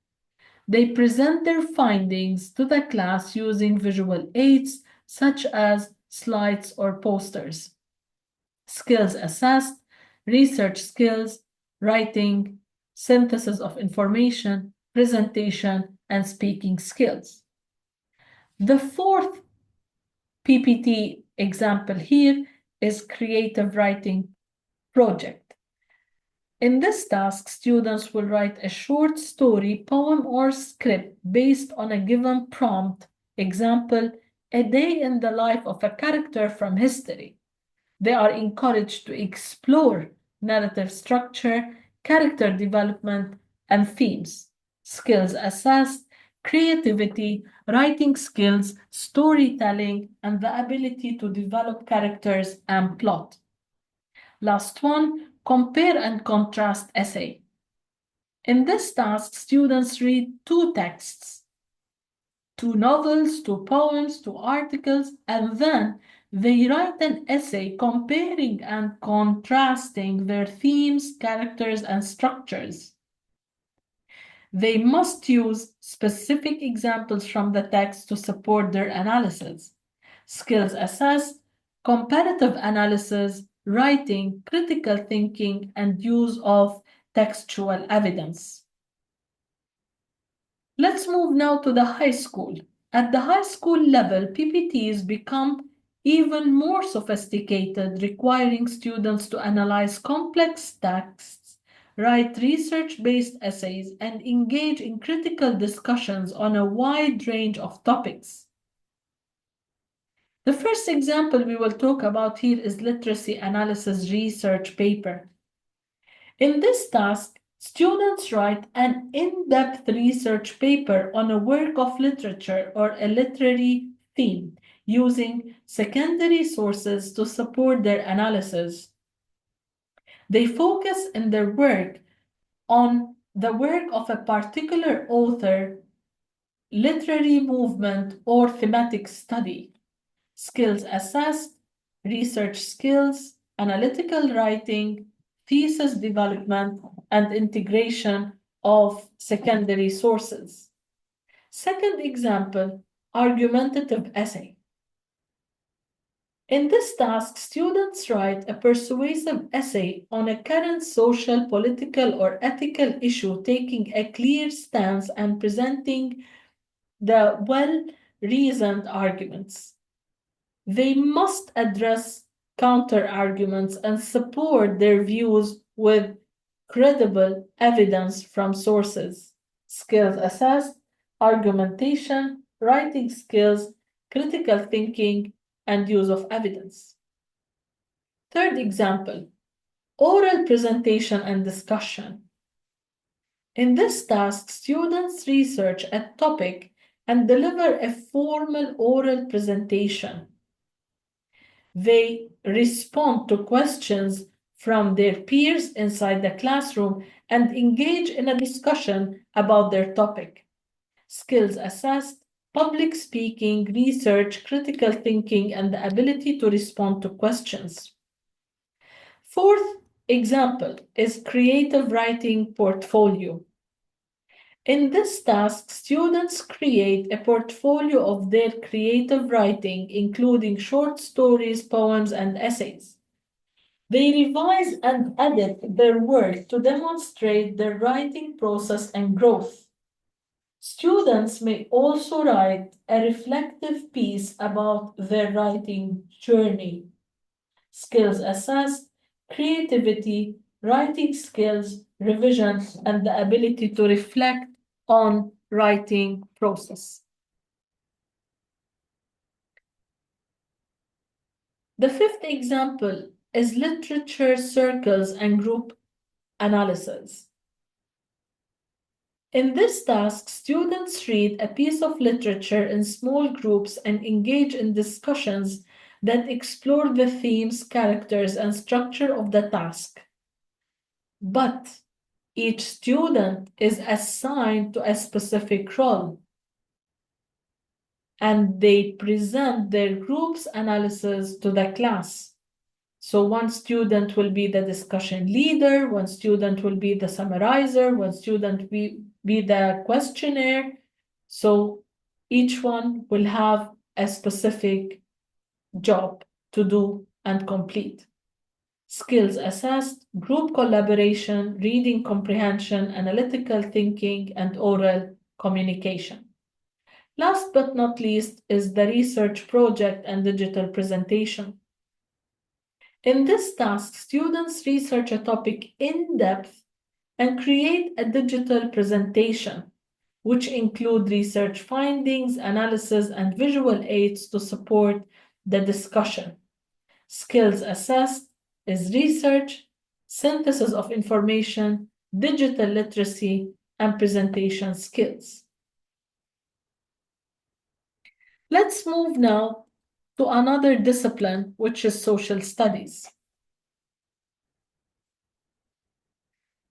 They present their findings to the class using visual aids such as slides or posters. Skills assessed, research skills, writing, synthesis of information, presentation, and speaking skills. The fourth PPT example here is creative writing project. In this task, students will write a short story, poem, or script based on a given prompt. Example, a day in the life of a character from history. They are encouraged to explore narrative structure, character development, and themes. Skills assessed, creativity, writing skills, storytelling, and the ability to develop characters and plot. Last one, compare and contrast essay. In this task, students read two texts, two novels, two poems, two articles, and then they write an essay comparing and contrasting their themes, characters, and structures. They must use specific examples from the text to support their analysis. Skills assessed, comparative analysis, writing, critical thinking, and use of textual evidence. Let's move now to the high school. At the high school level, PPTs become even more sophisticated, requiring students to analyze complex texts, write research-based essays, and engage in critical discussions on a wide range of topics. The first example we will talk about here is literacy analysis research paper. In this task, students write an in-depth research paper on a work of literature or a literary theme, using secondary sources to support their analysis. They focus in their work on the work of a particular author, literary movement, or thematic study. Skills assessed, research skills, analytical writing, thesis development, and integration of secondary sources. Second example, argumentative essay. In this task, students write a persuasive essay on a current social, political, or ethical issue, taking a clear stance and presenting the well-reasoned arguments. They must address counter-arguments and support their views with credible evidence from sources. Skills assessed, argumentation, writing skills, critical thinking, and use of evidence. Third example, oral presentation and discussion. In this task, students research a topic and deliver a formal oral presentation. They respond to questions from their peers inside the classroom and engage in a discussion about their topic. Skills assessed, public speaking, research, critical thinking, and the ability to respond to questions. Fourth example is creative writing portfolio. In this task, students create a portfolio of their creative writing, including short stories, poems, and essays. They revise and edit their work to demonstrate their writing process and growth. Students may also write a reflective piece about their writing journey. Skills assessed, creativity, writing skills, revision, and the ability to reflect on writing process. The fifth example is literature circles and group analysis. In this task, students read a piece of literature in small groups and engage in discussions that explore the themes, characters, and structure of the task. But each student is assigned to a specific role, and they present their group's analysis to the class. So one student will be the discussion leader, one student will be the summarizer, one student will be the questionnaire. So each one will have a specific job to do and complete. Skills assessed, group collaboration, reading comprehension, analytical thinking, and oral communication. Last but not least is the research project and digital presentation. In this task, students research a topic in depth and create a digital presentation, which include research findings, analysis, and visual aids to support the discussion. Skills assessed is research, synthesis of information, digital literacy, and presentation skills. Let's move now to another discipline, which is social studies.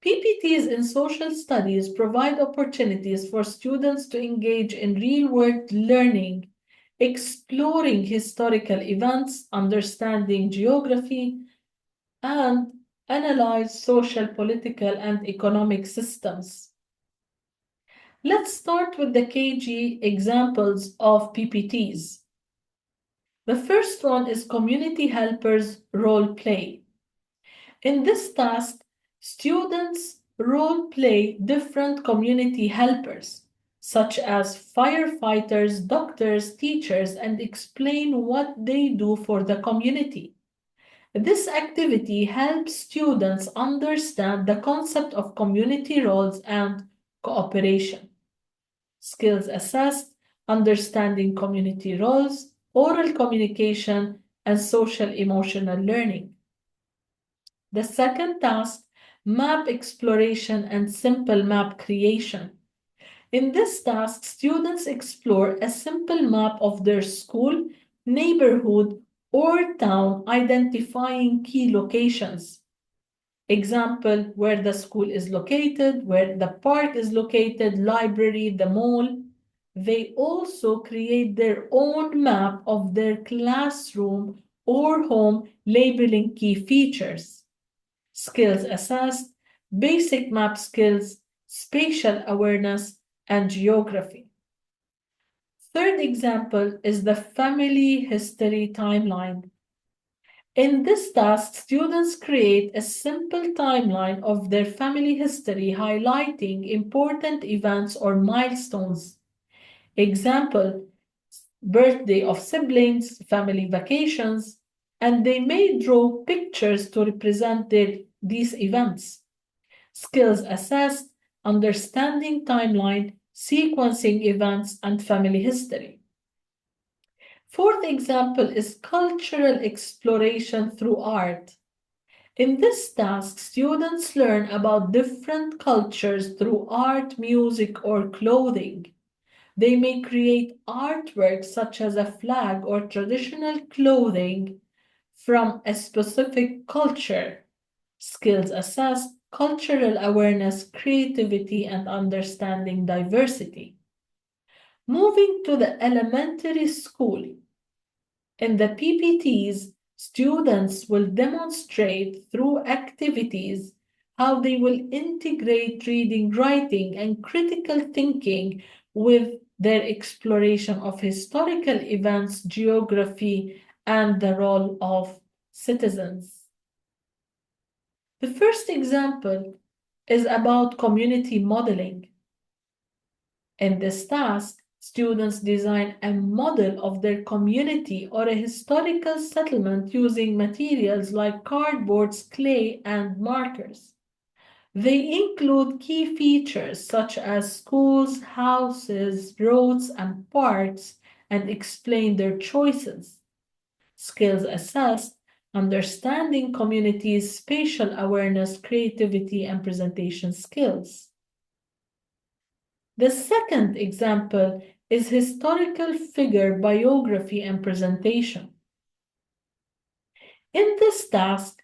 PBTs in social studies provide opportunities for students to engage in real-world learning, exploring historical events, understanding geography, and analyze social, political, and economic systems. Let's start with the KG examples of PPTs. The first one is community helpers role play. In this task, students role play different community helpers, such as firefighters, doctors, teachers, and explain what they do for the community. This activity helps students understand the concept of community roles and cooperation. Skills assessed, understanding community roles, oral communication, and social emotional learning. The second task, map exploration and simple map creation. In this task, students explore a simple map of their school, neighborhood, or town, identifying key locations. Example, where the school is located, where the park is located, library, the mall. They also create their own map of their classroom or home, labeling key features. Skills assessed, basic map skills, spatial awareness, and geography. Third example is the family history timeline. In this task, students create a simple timeline of their family history, highlighting important events or milestones. Example, birthday of siblings, family vacations, and they may draw pictures to represent these events. Skills assessed, understanding timeline, sequencing events, and family history. Fourth example is cultural exploration through art. In this task, students learn about different cultures through art, music, or clothing. They may create artwork such as a flag or traditional clothing from a specific culture. Skills assessed, cultural awareness, creativity, and understanding diversity. Moving to the elementary school. In the PBTs, students will demonstrate through activities how they will integrate reading, writing, and critical thinking with their exploration of historical events, geography, and the role of citizens. The first example is about community modeling. In this task, students design a model of their community or a historical settlement using materials like cardboard, clay, and markers. They include key features such as schools, houses, roads, and parks, and explain their choices. Skills assessed, understanding communities' spatial awareness, creativity, and presentation skills. The second example is historical figure biography and presentation. In this task,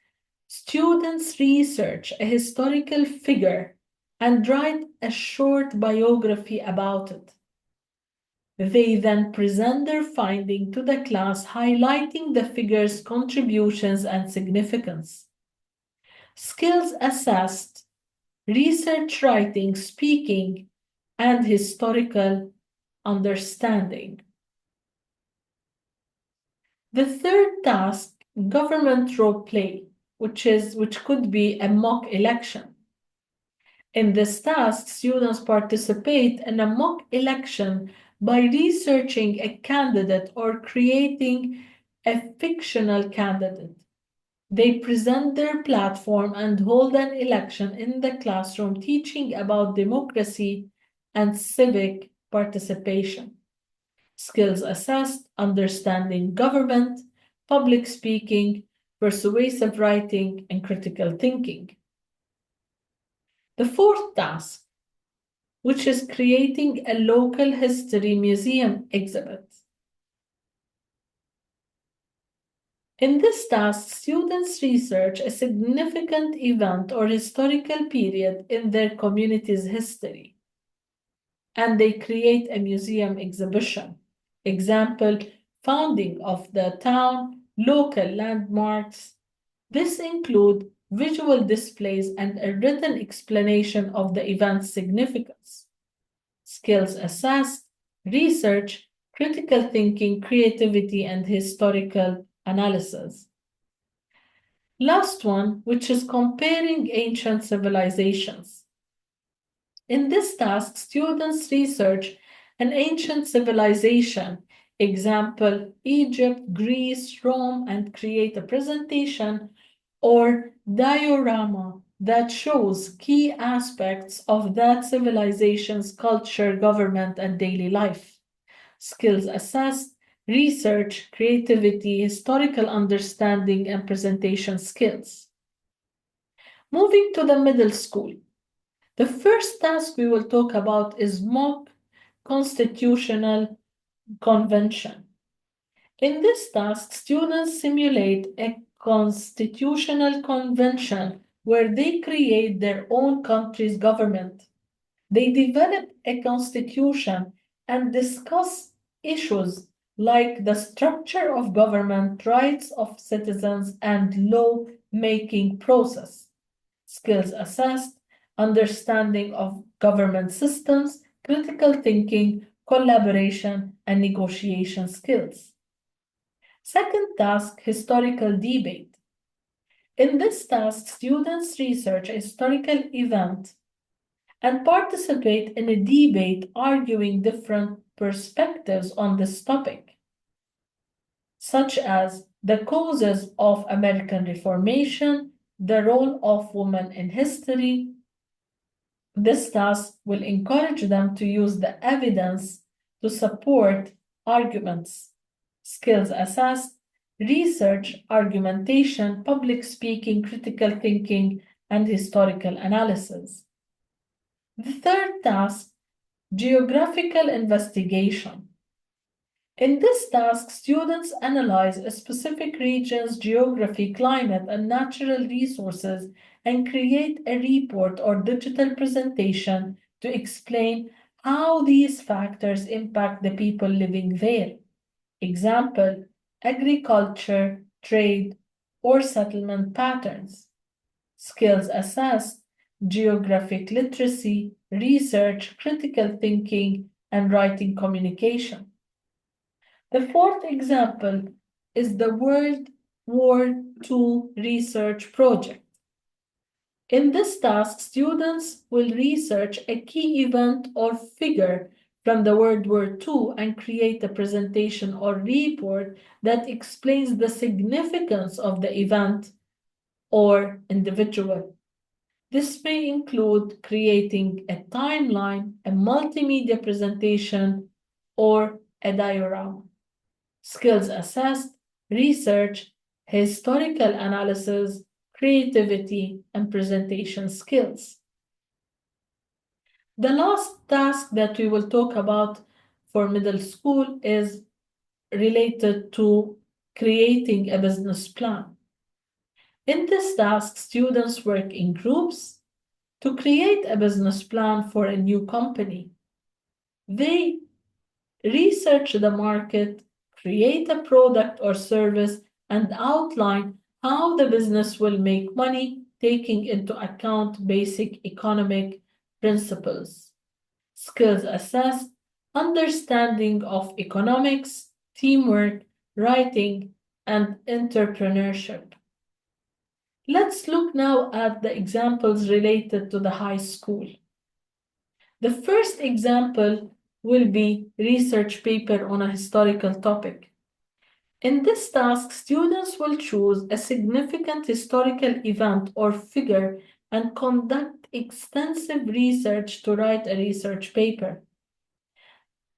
students research a historical figure and write a short biography about it. They then present their finding to the class, highlighting the figure's contributions and significance. Skills assessed, research writing, speaking, and historical understanding. The third task, government role play, which could be a mock election. In this task, students participate in a mock election by researching a candidate or creating a fictional candidate. They present their platform and hold an election in the classroom, teaching about democracy and civic participation. Skills assessed, understanding government, public speaking, persuasive writing, and critical thinking. The fourth task, which is creating a local history museum exhibit. In this task, students research a significant event or historical period in their community's history, and they create a museum exhibition. Example, founding of the town, local landmarks. This include visual displays and a written explanation of the event's significance. Skills assessed, research, critical thinking, creativity, and historical analysis. Last one, which is comparing ancient civilizations. In this task, students research an ancient civilization, example, Egypt, Greece, Rome, and create a presentation or diorama that shows key aspects of that civilization's culture, government, and daily life. Skills assessed, research, creativity, historical understanding, and presentation skills. Moving to the middle school. The first task we will talk about is mock constitutional convention. In this task, students simulate a constitutional convention where they create their own country's government. They develop a constitution and discuss issues like the structure of government, rights of citizens, and law-making process. Skills assessed, understanding of government systems, critical thinking, collaboration, and negotiation skills. Second task, historical debate. In this task, students research a historical event and participate in a debate arguing different perspectives on this topic, such as the causes of American Reformation, the role of women in history. This task will encourage them to use the evidence to support arguments. Skills assessed, research, argumentation, public speaking, critical thinking, and historical analysis. The third task, geographical investigation. In this task, students analyze a specific region's geography, climate, and natural resources and create a report or digital presentation to explain how these factors impact the people living there. Example, agriculture, trade, or settlement patterns. Skills assessed, geographic literacy, research, critical thinking, and writing communication. The fourth example is the World War II research project. In this task, students will research a key event or figure from the World War II and create a presentation or report that explains the significance of the event or individual. This may include creating a timeline, a multimedia presentation, or a diorama. Skills assessed, research, historical analysis, creativity, and presentation skills. The last task that we will talk about for middle school is related to creating a business plan. In this task, students work in groups to create a business plan for a new company. They research the market, create a product or service, and outline how the business will make money, taking into account basic economic principles. Skills assessed, understanding of economics, teamwork, writing, and entrepreneurship. Let's look now at the examples related to the high school. The first example will be research paper on a historical topic. In this task, students will choose a significant historical event or figure and conduct extensive research to write a research paper.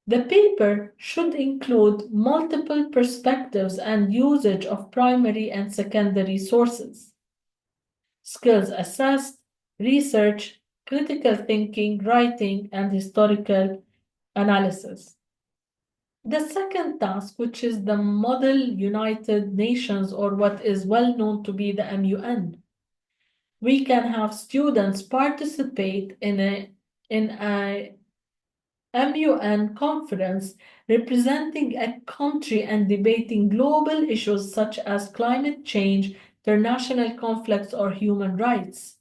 The paper should include multiple perspectives and usage of primary and secondary sources. Skills assessed, research, critical thinking, writing, and historical analysis. The second task, which is the Model United Nations, or what is well known to be the MUN. We can have students participate in a MUN conference representing a country and debating global issues such as climate change, international conflicts, or human rights.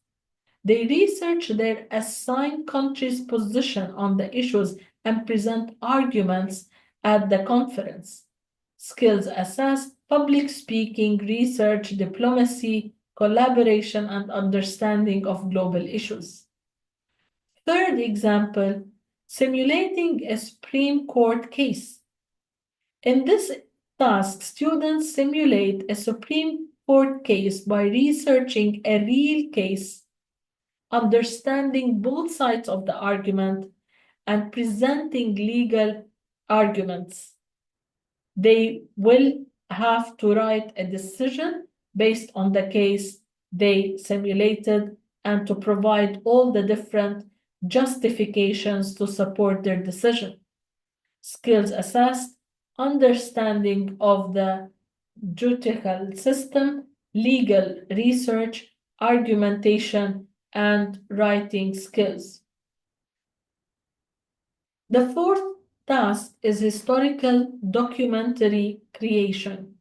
They research their assigned country's position on the issues and present arguments at the conference. Skills assessed, public speaking, research, diplomacy, collaboration, and understanding of global issues. Third example, simulating a Supreme Court case. In this task, students simulate a Supreme Court case by researching a real case, understanding both sides of the argument, and presenting legal arguments. They will have to write a decision based on the case they simulated and to provide all the different justifications to support their decision. Skills assessed, understanding of the judicial system, legal research, argumentation, and writing skills. The fourth task is historical documentary creation.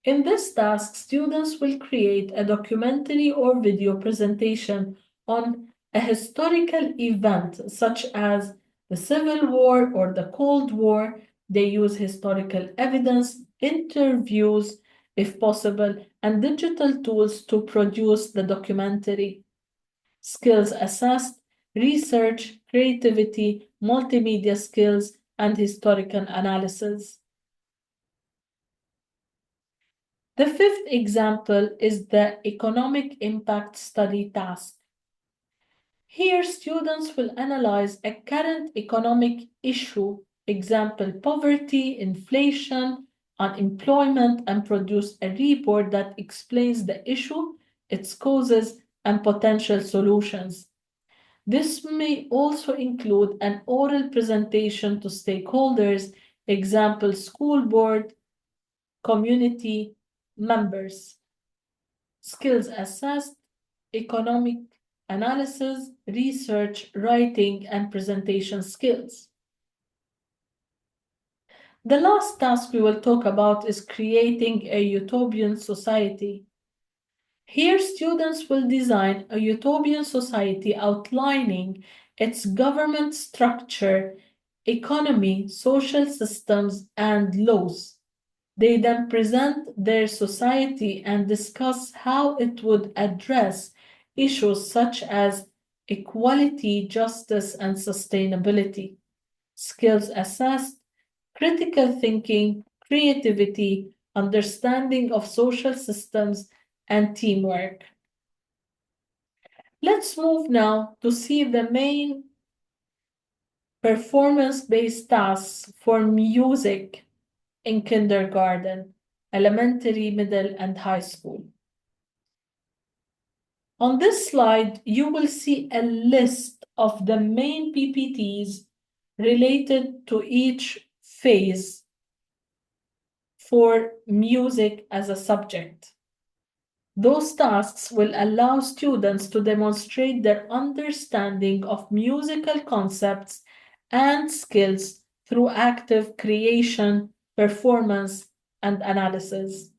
In this task, students will create a documentary or video presentation on a historical event such as the Civil War or the Cold War. They use historical evidence, interviews, if possible, and digital tools to produce the documentary. Skills assessed, research, creativity, multimedia skills, and historical analysis. The fifth example is the economic impact study task. Here, students will analyze a current economic issue, example, poverty, inflation, unemployment, and produce a report that explains the issue, its causes, and potential solutions. This may also include an oral presentation to stakeholders, example, school board, community members. Skills assessed, economic analysis, research, writing, and presentation skills. The last task we will talk about is creating a utopian society. Here, students will design a utopian society outlining its government structure, economy, social systems, and laws. They then present their society and discuss how it would address issues such as equality, justice, and sustainability. Skills assessed, critical thinking, creativity, understanding of social systems, and teamwork. Let's move now to see the main performance-based tasks for music in kindergarten, elementary, middle, and high school. On this slide, you will see a list of the main PBTs related to each phase for music as a subject. Those tasks will allow students to demonstrate their understanding of musical concepts and skills through active creation, performance, and analysis.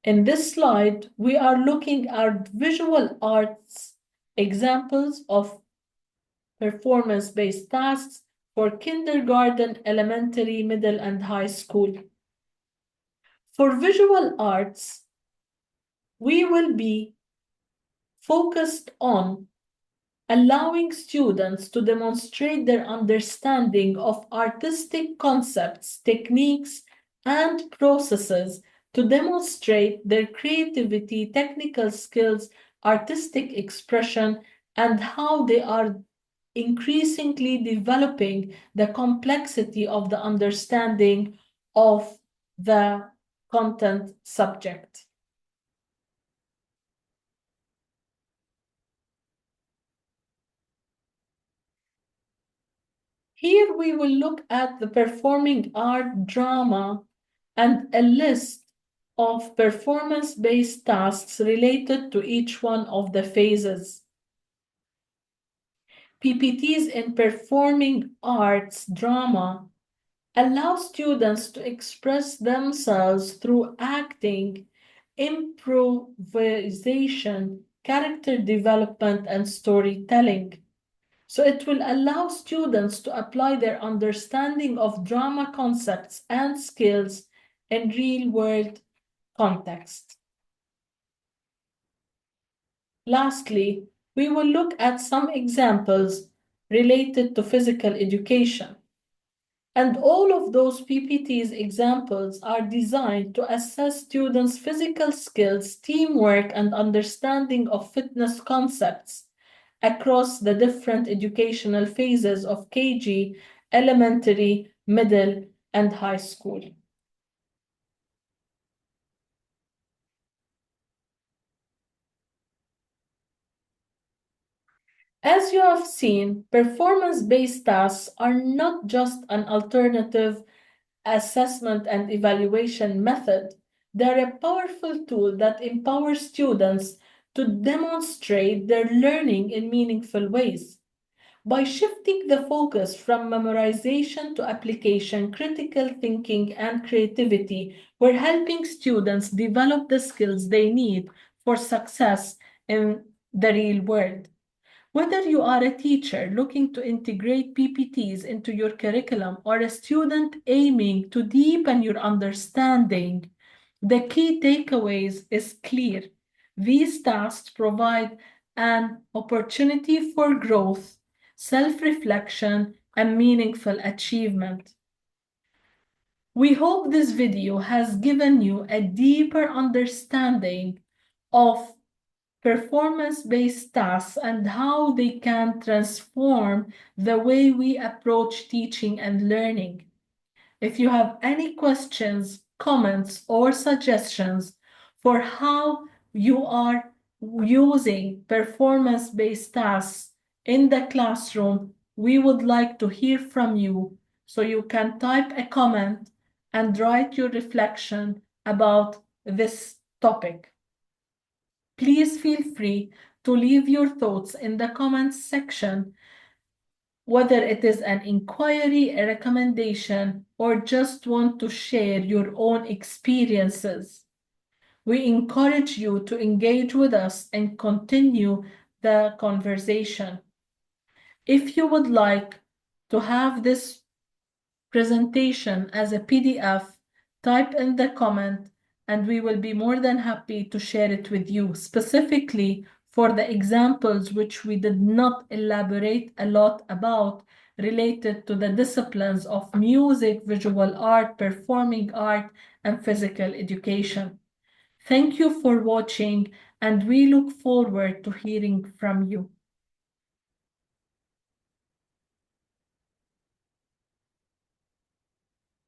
In this slide, we are looking at visual arts examples of performance-based tasks for kindergarten, elementary, middle, and high school. For visual arts, we will be focused on allowing students to demonstrate their understanding of artistic concepts, techniques, and processes to demonstrate their creativity, technical skills, artistic expression, and how they are increasingly developing the complexity of the understanding of the content subject. Here we will look at the performing art drama and a list of performance-based tasks related to each one of the phases. PBTs in performing arts drama allow students to express themselves through acting, improvisation, character development, and storytelling. So it will allow students to apply their understanding of drama concepts and skills in real-world context. Lastly, we will look at some examples related to physical education. And all of those PBTs examples are designed to assess students' physical skills, teamwork, and understanding of fitness concepts across the different educational phases of KG, elementary, middle, and high school. As you have seen, performance-based tasks are not just an alternative assessment and evaluation method. They're a powerful tool that empowers students to demonstrate their learning in meaningful ways. By shifting the focus from memorization to application, critical thinking, and creativity, we're helping students develop the skills they need for success in the real world. Whether you are a teacher looking to integrate PBTs into your curriculum or a student aiming to deepen your understanding, the key takeaways is clear. These tasks provide an opportunity for growth, self-reflection, and meaningful achievement. We hope this video has given you a deeper understanding of performance-based tasks and how they can transform the way we approach teaching and learning. If you have any questions, comments, or suggestions for how you are using performance-based tasks in the classroom, we would like to hear from you. So you can type a comment and write your reflection about this topic. Please feel free to leave your thoughts in the comments section, whether it is an inquiry, a recommendation, or just want to share your own experiences. We encourage you to engage with us and continue the conversation. If you would like to have this presentation as a PDF, type in the comment and we will be more than happy to share it with you, specifically for the examples which we did not elaborate a lot about related to the disciplines of music, visual art, performing art, and physical education. Thank you for watching, and we look forward to hearing from you.